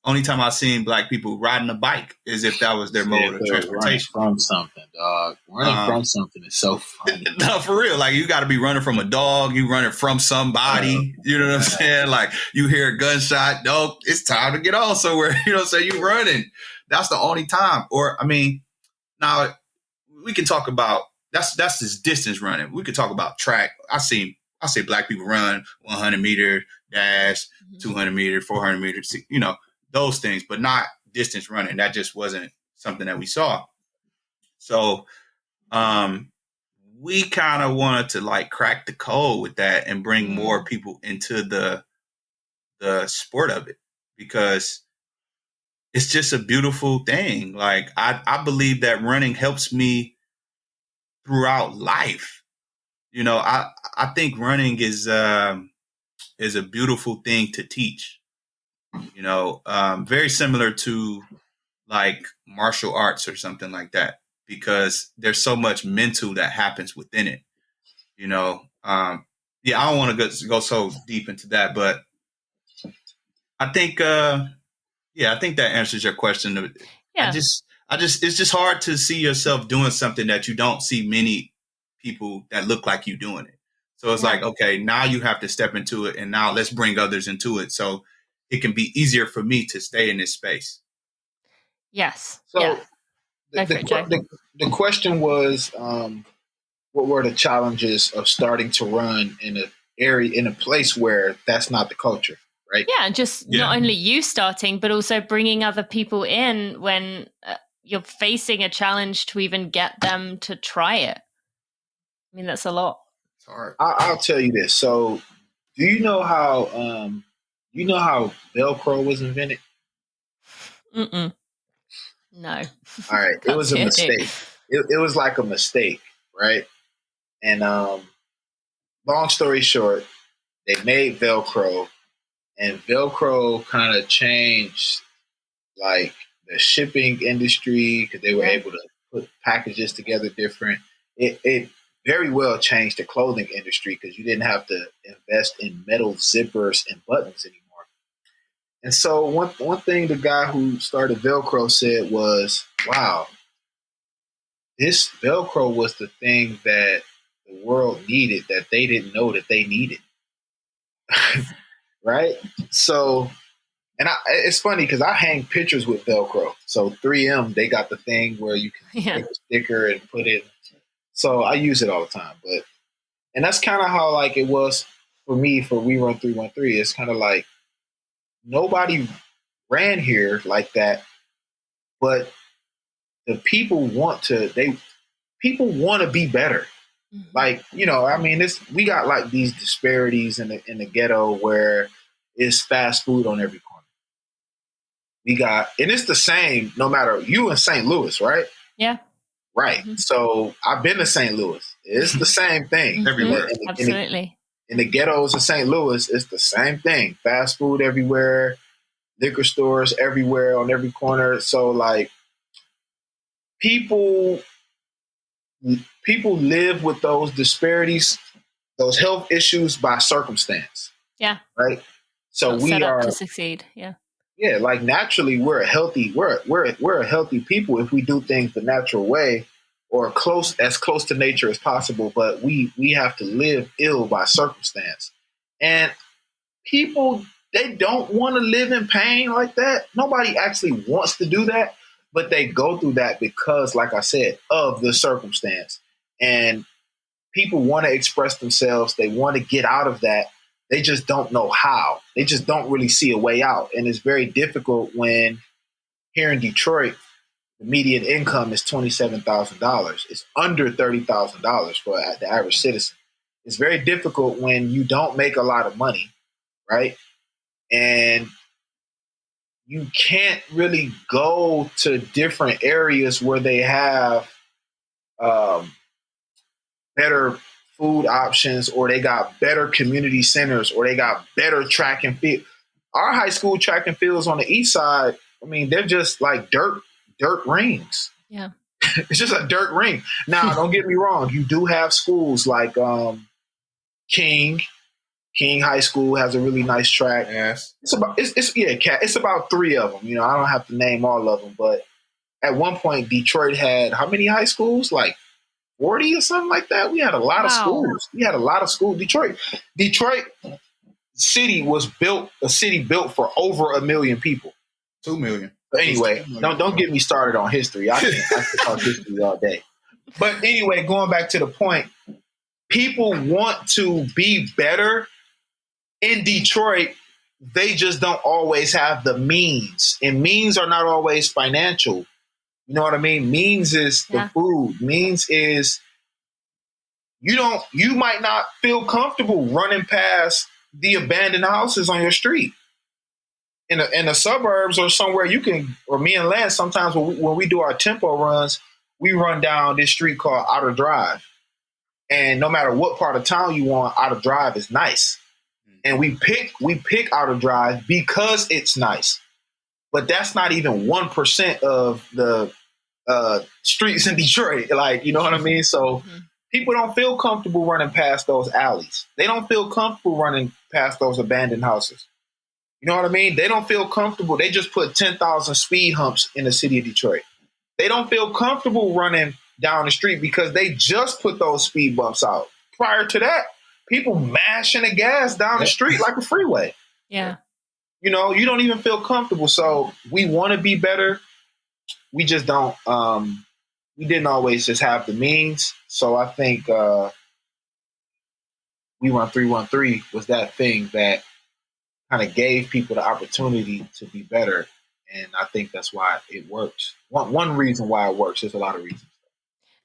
Only time I've seen Black people riding a bike is if that was their mode of transportation. Running from something, dog. Running from something is so funny. No, for real. Like, you got to be running from a dog. You running from somebody. You know what I'm saying? Like, you hear a gunshot. Nope, it's time to get on somewhere. You know what I'm saying? You running. That's the only time. Or, I mean, now we can talk about, that's just distance running. We could talk about track. I see Black people run 100 meter dash, 200 meter, 400 meters, those things, but not distance running. That just wasn't something that we saw. So we kind of wanted to like crack the code with that and bring more people into the sport of it, because it's just a beautiful thing. Like, I believe that running helps me throughout life. I think running is a beautiful thing to teach. Very similar to like martial arts or something like that, because there's so much mental that happens within it. I don't want to go so deep into that, but I think I think that answers your question. Yeah. It's just hard to see yourself doing something that you don't see many people that look like you doing it. So it's like, okay, now you have to step into it, and now let's bring others into it, so it can be easier for me to stay in this space. Yes. So the question was, what were the challenges of starting to run in area, in a place where that's not the culture, right? Yeah, and just not only you starting, but also bringing other people in when you're facing a challenge to even get them to try it. I mean, that's a lot. It's hard. I'll tell you this. So, do you know how Velcro was invented? Mm-mm. No. All right, it was a mistake. It was like a mistake, right? And long story short, they made Velcro, and Velcro kind of changed like the shipping industry because they were able to put packages together different. It very well changed the clothing industry because you didn't have to invest in metal zippers and buttons anymore. And so one thing the guy who started Velcro said was, wow, this Velcro was the thing that the world needed that they didn't know that they needed. Right? So, and it's funny because I hang pictures with Velcro. So 3M, they got the thing where you can take a sticker and put it. So I use it all the time. And that's kind of how like it was for me for We Run 313. It's kind of like nobody ran here like that, but the people want to be better. Mm-hmm. Like, I mean, we got like these disparities in the ghetto where it's fast food on every corner. And it's the same no matter you in St. Louis, right? Yeah. Right. Mm-hmm. So I've been to St. Louis. It's the same thing. Everywhere. Absolutely. In the ghettos of St. Louis, it's the same thing. Fast food everywhere, liquor stores everywhere on every corner. So like people live with those disparities, those health issues by circumstance. Yeah. Right. So not we set up are to succeed. Yeah. Yeah. Like naturally we're a healthy people if we do things the natural way or as close to nature as possible. But we have to live ill by circumstance. And people, they don't want to live in pain like that. Nobody actually wants to do that. But they go through that because, like I said, of the circumstance. And people want to express themselves. They want to get out of that. They just don't know how. They just don't really see a way out. And it's very difficult when here in Detroit, the median income is $27,000. It's under $30,000 for the average citizen. It's very difficult when you don't make a lot of money, right? And you can't really go to different areas where they have better food options, or they got better community centers, or they got better track and field. Our high school track and fields on the east side, I mean, they're just like dirt rings. Yeah. It's just a dirt ring. Now, don't get me wrong. You do have schools like King High School has a really nice track. Yes. It's about 3 of them. I don't have to name all of them, but at one point Detroit had how many high schools? Like 40 or something like that. We had a lot of schools. Detroit city was a city built for over 1 million people. 2 million. But anyway, don't get me started on history. I can talk history all day. But anyway, going back to the point, people want to be better. In Detroit, they just don't always have the means. And means are not always financial. You know what I mean? Means is the food. Means is you might not feel comfortable running past the abandoned houses on your street. In the suburbs or somewhere or me and Lance, sometimes when we do our tempo runs, we run down this street called Outer Drive. And no matter what part of town you want, Outer Drive is nice. And we pick Outer Drive because it's nice. But that's not even 1% of the streets in Detroit. Like, you know what I mean? So people don't feel comfortable running past those alleys. They don't feel comfortable running past those abandoned houses. You know what I mean? They don't feel comfortable. They just put 10,000 speed humps in the city of Detroit. They don't feel comfortable running down the street because they just put those speed bumps out. Prior to that, people mashing the gas down the street like a freeway. Yeah. You don't even feel comfortable. So we want to be better. We just don't. We didn't always just have the means. So I think We Run 313 was that thing that kind of gave people the opportunity to be better. And I think that's why it works. One reason why it works. There's a lot of reasons.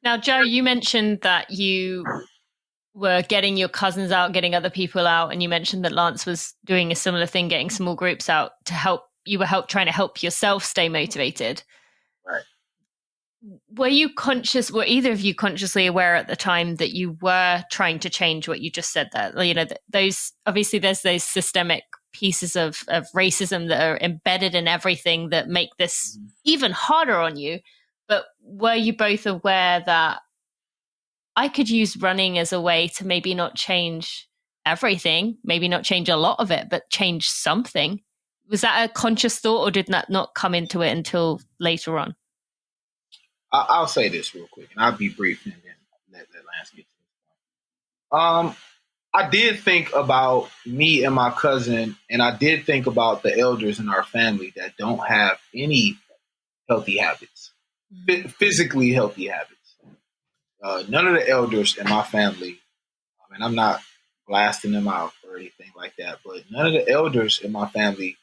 Now, Joe, you mentioned that you were getting your cousins out, getting other people out, and you mentioned that Lance was doing a similar thing, getting small groups out to help. You were trying to help yourself stay motivated. Right. Were either of you consciously aware at the time that you were trying to change what you just said there? There's those systemic pieces of racism that are embedded in everything that make this even harder on you. But were you both aware that I could use running as a way to maybe not change everything, maybe not change a lot of it, but change something? Was that a conscious thought, or did that not come into it until later on? I'll say this real quick, and I'll be brief, and then let Lance get to this point. I did think about me and my cousin, and I did think about the elders in our family that don't have any healthy habits, physically healthy habits. None of the elders in my family, and I'm not blasting them out or anything like that, but none of the elders in my family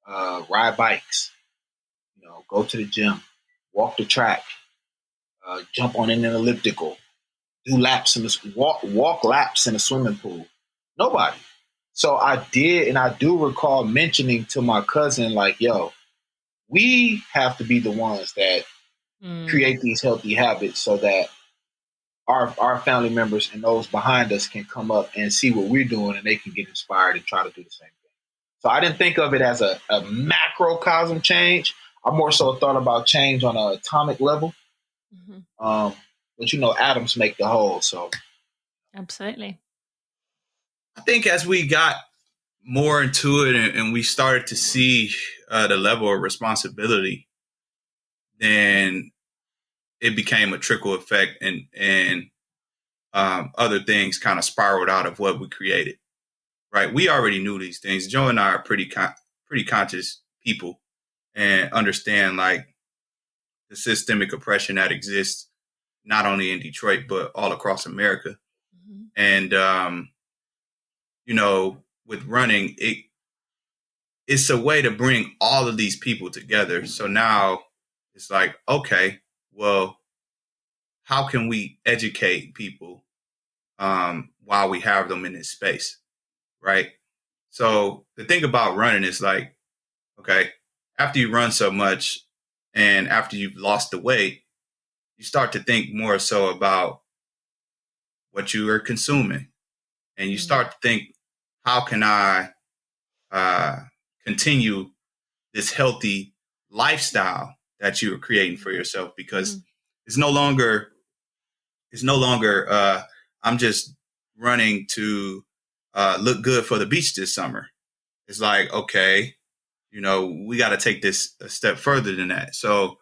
ride bikes, go to the gym, walk the track, jump on an elliptical, do laps in the walk laps in a swimming pool. Nobody. So I did, and I do recall mentioning to my cousin, like, yo, we have to be the ones that create these healthy habits so that our family members and those behind us can come up and see what we're doing, and they can get inspired and try to do the same thing. So I didn't think of it as a macrocosm change. I more so thought about change on an atomic level. But atoms make the whole. So absolutely. I think as we got more into it and we started to see the level of responsibility, then it became a trickle effect, and other things kind of spiraled out of what we created. Right? We already knew these things. Joe and I are pretty conscious people and understand like the systemic oppression that exists not only in Detroit but all across America. And with running, it's a way to bring all of these people together. So now it's like, okay, well, how can we educate people while we have them in this space, right? So the thing about running is like, okay, after you run so much and after you've lost the weight, you start to think more so about what you are consuming. And you start to think, how can I continue this healthy lifestyle that you are creating for yourself? Because it's no longer I'm just running to look good for the beach this summer. It's like, okay, we got to take this a step further than that. So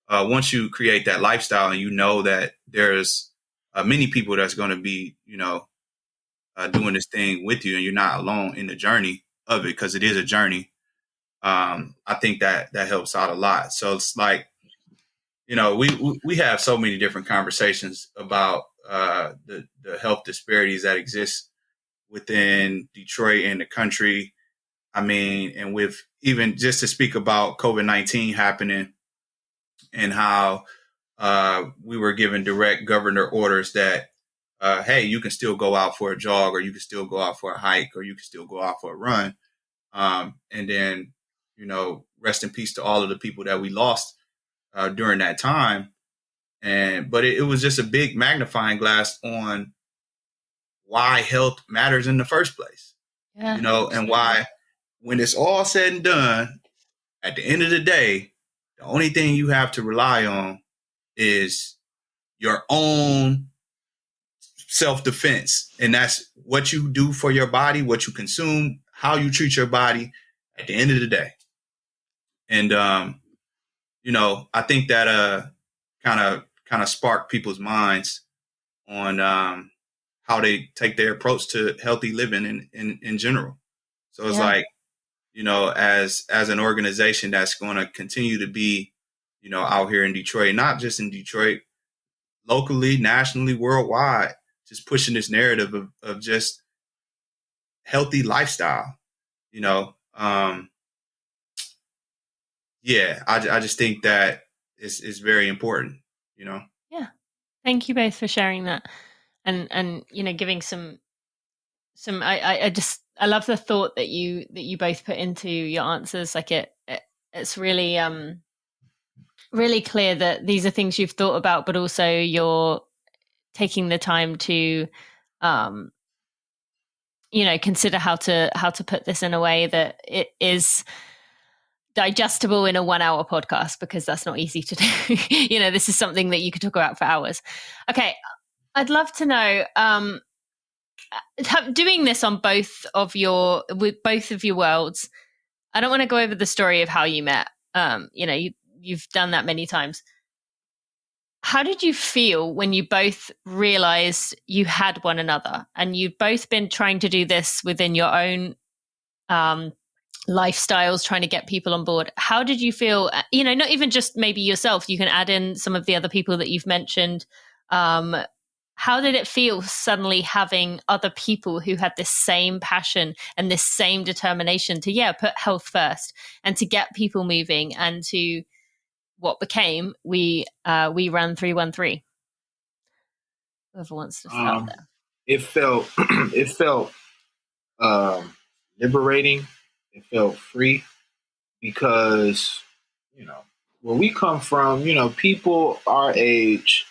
once you create that lifestyle and you know that there's many people that's going to be, doing this thing with you, and you're not alone in the journey of it, because it is a journey. I think that helps out a lot. So it's like, we have so many different conversations about the health disparities that exist within Detroit and the country. I mean, and with even just to speak about COVID-19 happening and how we were given direct governor orders that, hey, you can still go out for a jog, or you can still go out for a hike, or you can still go out for a run. And then, rest in peace to all of the people that we lost during that time. But it was just a big magnifying glass on why health matters in the first place, and why, when it's all said and done, at the end of the day, the only thing you have to rely on is your own self-defense. And that's what you do for your body, what you consume, how you treat your body at the end of the day. And, I think that kind of sparked people's minds on how they take their approach to healthy living in general. So it's like, as an organization that's going to continue to be, out here in Detroit, not just in Detroit, locally, nationally, worldwide, just pushing this narrative of just healthy lifestyle, you know. Yeah, I just think that is very important, you know. Yeah. Thank you both for sharing that, and giving some. I love the thought that you both put into your answers. Like it's really really clear that these are things you've thought about, but also you're taking the time to consider how to put this in a way that it is digestible in a 1 hour podcast, because that's not easy to do. This is something that you could talk about for hours. Okay. I'd love to know, doing this on with both of your worlds. I don't want to go over the story of how you met. You've done that many times. How did you feel when you both realized you had one another, and you've both been trying to do this within your own lifestyles, trying to get people on board? How did you feel? Not even just maybe yourself, you can add in some of the other people that you've mentioned. How did it feel suddenly having other people who had this same passion and this same determination to put health first and to get people moving, and to what became we run 313? Whoever wants to start there. It felt liberating. It felt free, because where we come from, people our age,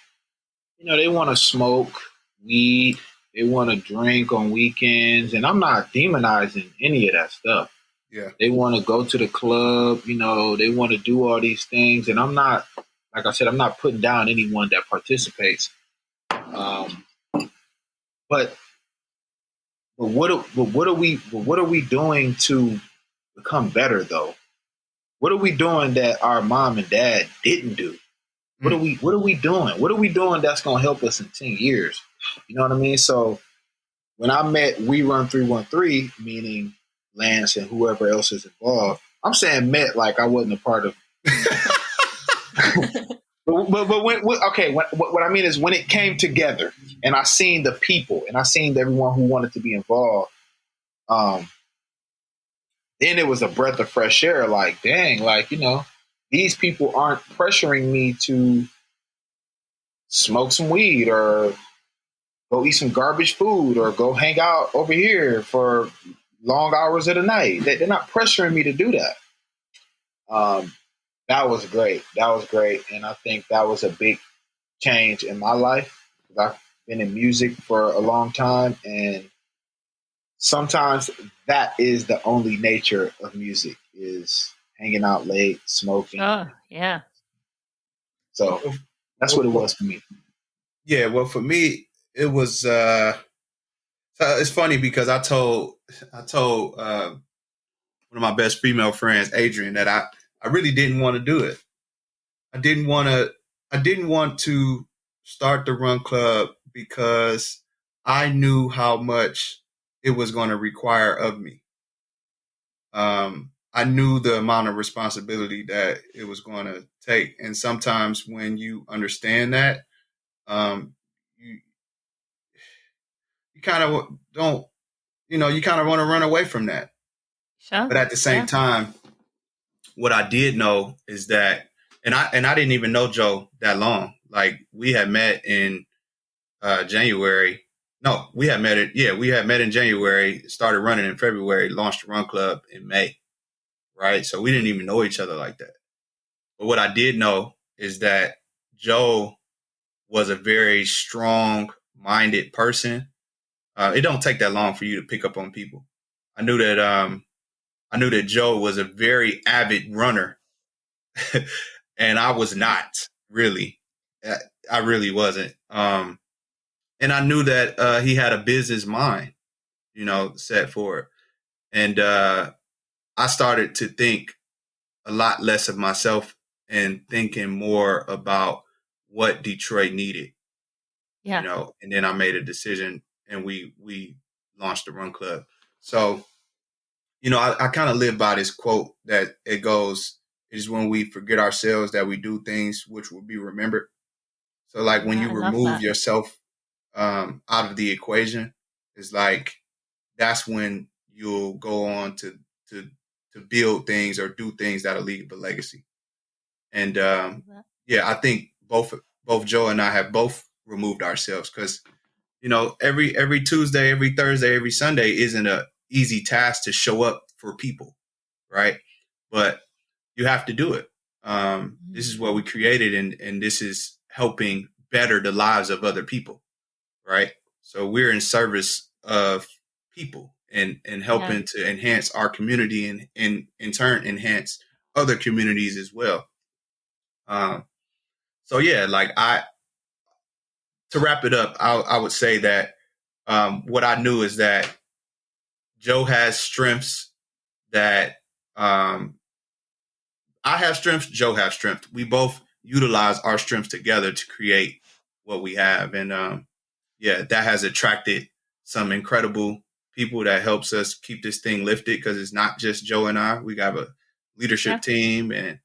they want to smoke weed, they want to drink on weekends, and I'm not demonizing any of that stuff. Yeah. They want to go to the club, they want to do all these things, and I'm not, like I said, I'm not putting down anyone that participates. But what are we doing to become better, though? What are we doing that our mom and dad didn't do? What are we doing? What are we doing that's going to help us in 10 years? You know what I mean? So when I met We Run 313, meaning Lance and whoever else is involved, I'm saying met like I wasn't a part of. But what I mean is when it came together and I seen the people and I seen everyone who wanted to be involved, then it was a breath of fresh air. Like, dang, these people aren't pressuring me to smoke some weed or go eat some garbage food or go hang out over here for long hours of the night. They're not pressuring me to do that. That was great. And I think that was a big change in my life. I've been in music for a long time, and sometimes that is the only nature of music, is hanging out late, smoking. Oh, yeah. So that's what it was for me. Yeah, well, for me, it was. It's funny because I told one of my best female friends, Adrian, that I really didn't want to do it. I didn't want to start the run club because I knew how much it was going to require of me. I knew the amount of responsibility that it was going to take. And sometimes when you understand that, you kind of don't, you kind of want to run away from that. Sure. But at the same time, what I did know is that, and I didn't even know Joe that long. Like, we had met in January. No, we had met in January, started running in February, launched the run club in May. Right. So we didn't even know each other like that. But what I did know is that Joe was a very strong-minded person. It don't take that long for you to pick up on people. I knew that Joe was a very avid runner, and I was not really. I really wasn't. And I knew that he had a business mind, set for it. And I started to think a lot less of myself and thinking more about what Detroit needed. Yeah. And then I made a decision, and we launched the run club. So, I kind of live by this quote that it goes, "It is when we forget ourselves that we do things which will be remembered." So, like, when you remove yourself out of the equation, it's like that's when you'll go on to build things or do things that'll leave a legacy. And I think both Joe and I have both removed ourselves because, every Tuesday, every Thursday, every Sunday isn't a easy task to show up for people, right? But you have to do it. This is what we created, and this is helping better the lives of other people, right? So we're in service of people and helping to enhance our community and in turn enhance other communities as well. To wrap it up, I would say that what I knew is that Joe has strengths that I have strengths, Joe has strengths. We both utilize our strengths together to create what we have. And that has attracted some incredible people that helps us keep this thing lifted because it's not just Joe and I. We have a leadership team, and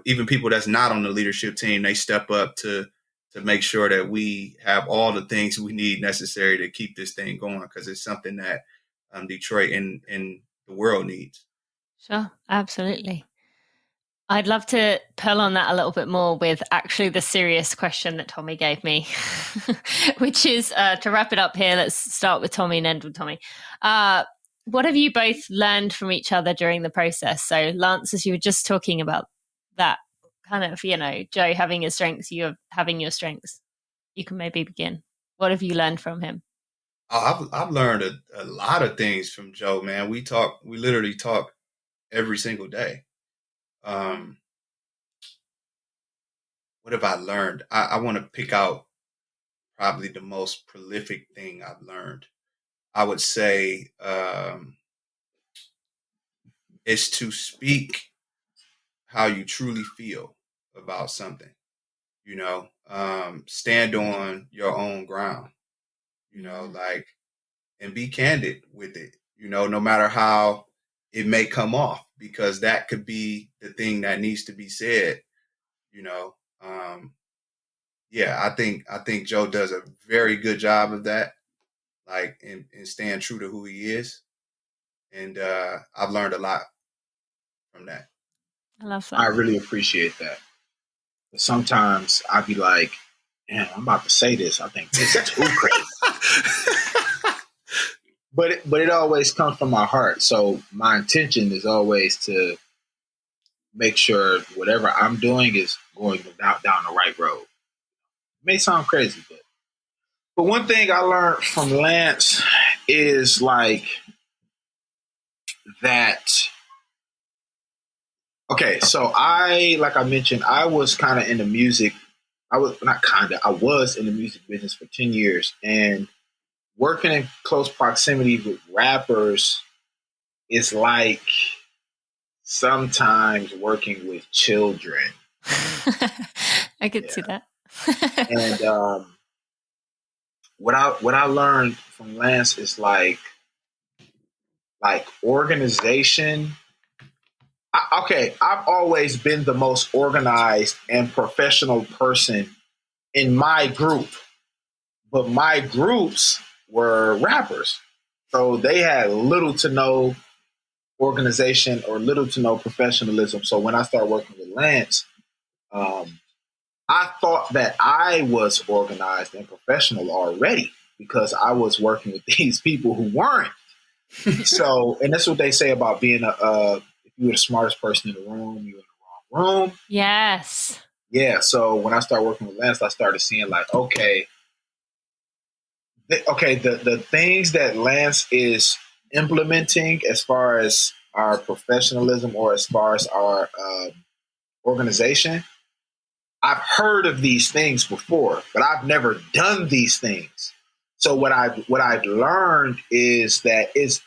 even people that's not on the leadership team, they step up to make sure that we have all the things we need necessary to keep this thing going because it's something that Detroit and the world needs. Sure, absolutely. I'd love to pull on that a little bit more with actually the serious question that Tommy gave me, which is to wrap it up here. Let's start with Tommy and end with Tommy. What have you both learned from each other during the process? So Lance, as you were just talking about that kind of, Joe having his strengths, you having your strengths, you can maybe begin. What have you learned from him? I've learned a lot of things from Joe, man. We literally talk every single day. What have I learned? I want to pick out probably the most prolific thing I've learned. I would say is to speak how you truly feel about something. Stand on your own ground. And be candid with it. No matter how it may come off, because that could be the thing that needs to be said. I think Joe does a very good job of that, in staying true to who he is. And I've learned a lot from that. I love that. I really appreciate that. But sometimes I'd be like, man, I'm about to say this. I think this is too crazy. But it always comes from my heart. So my intention is always to make sure whatever I'm doing is going down the right road. It may sound crazy, but one thing I learned from Lance is that. Okay, so like I mentioned, I was kind of in the music. I was in the music business for 10 years, and working in close proximity with rappers is like sometimes working with children. I could see that. And what I learned from Lance is like organization. I've always been the most organized and professional person in my group, but my groups were rappers. So they had little to no organization or little to no professionalism. So when I started working with Lance, I thought that I was organized and professional already because I was working with these people who weren't. So, and that's what they say about being if you're the smartest person in the room, you're in the wrong room. Yes. Yeah. So when I started working with Lance, I started seeing the things that Lance is implementing as far as our professionalism or as far as our organization, I've heard of these things before, but I've never done these things. So what I've learned is that is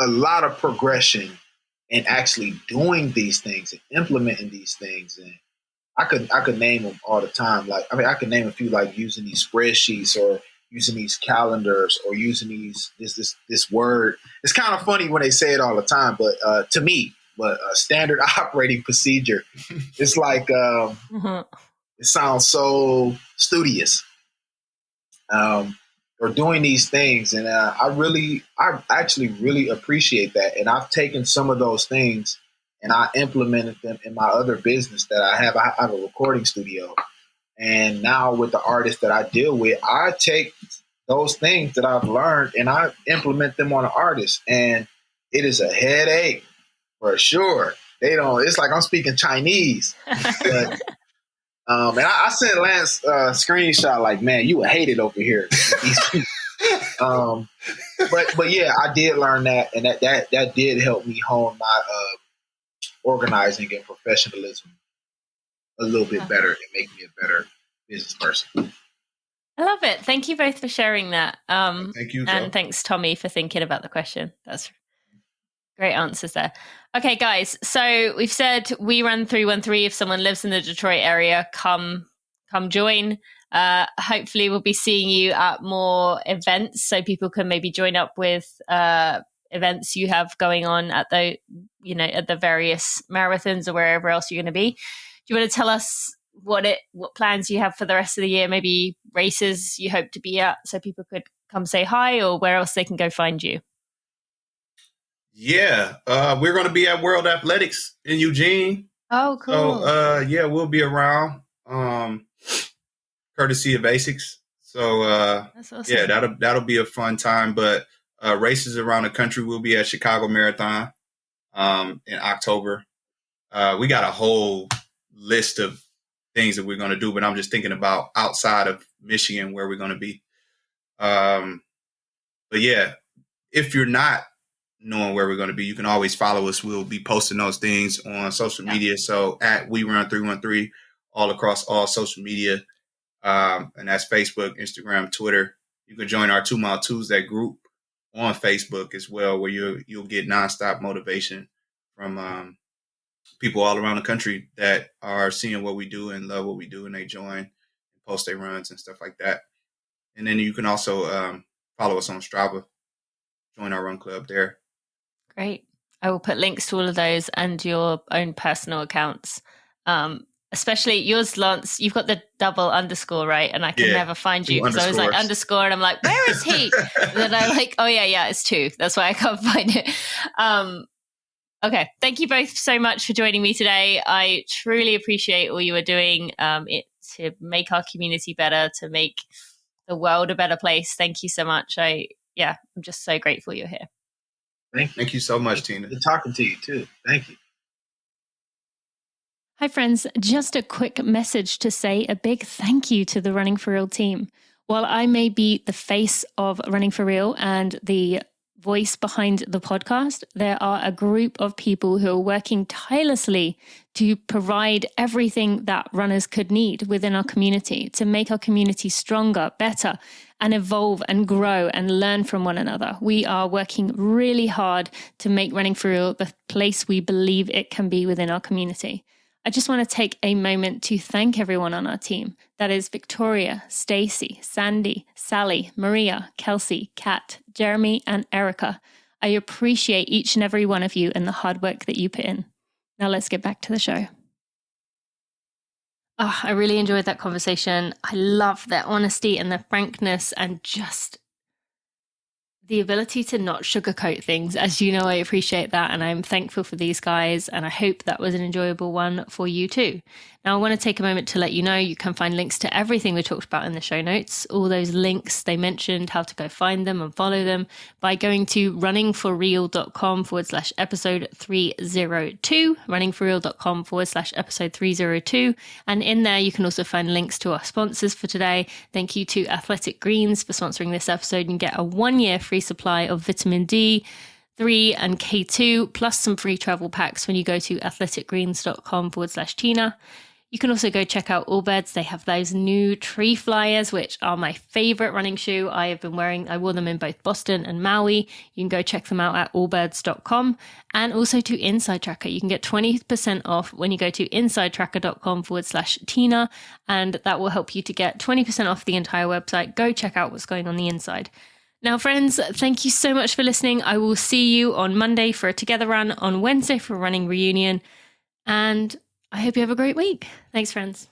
a lot of progression in actually doing these things and implementing these things. And I could name them all the time. I could name a few, like using these spreadsheets or using these calendars or using this word. It's kind of funny when they say it all the time, but to me, a standard operating procedure. It's like it sounds so studious. or doing these things. And I actually really appreciate that. And I've taken some of those things and I implemented them in my other business that I have. I have a recording studio. And now with the artists that I deal with, I take those things that I've learned and I implement them on an artist. And it is a headache for sure. It's like I'm speaking Chinese. But, and I sent Lance a screenshot like, man, you would hate it over here. But yeah, I did learn that. And that did help me hone my organizing and professionalism a little bit better and make me a better business person. I love it. Thank you both for sharing that. Thank you. And thanks, Tommy, for thinking about the question. That's great answers there. Okay, guys. So we've said we run 313. If someone lives in the Detroit area, come join. Hopefully we'll be seeing you at more events so people can maybe join up with events you have going on at the various marathons or wherever else you're going to be. Do you want to tell us what plans you have for the rest of the year? Maybe races you hope to be at so people could come say hi, or where else they can go find you? Yeah, we're going to be at World Athletics in Eugene. Oh, cool. So, we'll be around, courtesy of ASICS. So, that's awesome. Yeah, that'll be a fun time. But races around the country, we'll be at Chicago Marathon in October. We got a whole list of things that we're going to do, but I'm just thinking about outside of Michigan where we're going to be. But yeah, if you're not knowing where we're going to be, you can always follow us. We'll be posting those things on social media. So at We Run 313 all across all social media. And that's Facebook, Instagram, Twitter. You can join our 2 Mile Tuesday group on Facebook as well, where you'll get nonstop motivation from people all around the country that are seeing what we do and love what we do, and they join and post their runs and stuff like that. And then you can also follow us on Strava, join our run club there. Great. I will put links to all of those and your own personal accounts. Especially yours, Lance, you've got the double underscore, right? And I can never find you. So I was like underscore and I'm like, where is he? And then I'm like, oh yeah, it's 2. That's why I can't find it. Okay. Thank you both so much for joining me today. I truly appreciate all you are doing to make our community better, to make the world a better place. Thank you so much. I'm just so grateful you're here. Thank you so much, Tina. Good talking to you too. Thank you. Hi friends, just a quick message to say a big thank you to the Running for Real team. While I may be the face of Running for Real and the voice behind the podcast, there are a group of people who are working tirelessly to provide everything that runners could need within our community, to make our community stronger, better, and evolve and grow and learn from one another. We are working really hard to make Running for Real the place we believe it can be within our community. I just want to take a moment to thank everyone on our team. That is Victoria, Stacy, Sandy, Sally, Maria, Kelsey, Kat, Jeremy, and Erica. I appreciate each and every one of you and the hard work that you put in. Now let's get back to the show. Oh, I really enjoyed that conversation. I love their honesty and their frankness and just the ability to not sugarcoat things. As you know, I appreciate that, and I'm thankful for these guys, and I hope that was an enjoyable one for you too. Now, I want to take a moment to let you know you can find links to everything we talked about in the show notes, all those links they mentioned, how to go find them and follow them by going to runningforreal.com/episode 302, runningforreal.com/episode 302. And in there, you can also find links to our sponsors for today. Thank you to Athletic Greens for sponsoring this episode. You can get a 1-year free supply of vitamin D3 and K2, plus some free travel packs when you go to athleticgreens.com/Tina. You can also go check out Allbirds. They have those new tree flyers, which are my favorite running shoe. I wore them in both Boston and Maui. You can go check them out at allbirds.com. And also to InsideTracker. You can get 20% off when you go to InsideTracker.com/Tina. And that will help you to get 20% off the entire website. Go check out what's going on the inside. Now, friends, thank you so much for listening. I will see you on Monday for a Together Run, on Wednesday for a running reunion. And I hope you have a great week. Thanks, friends.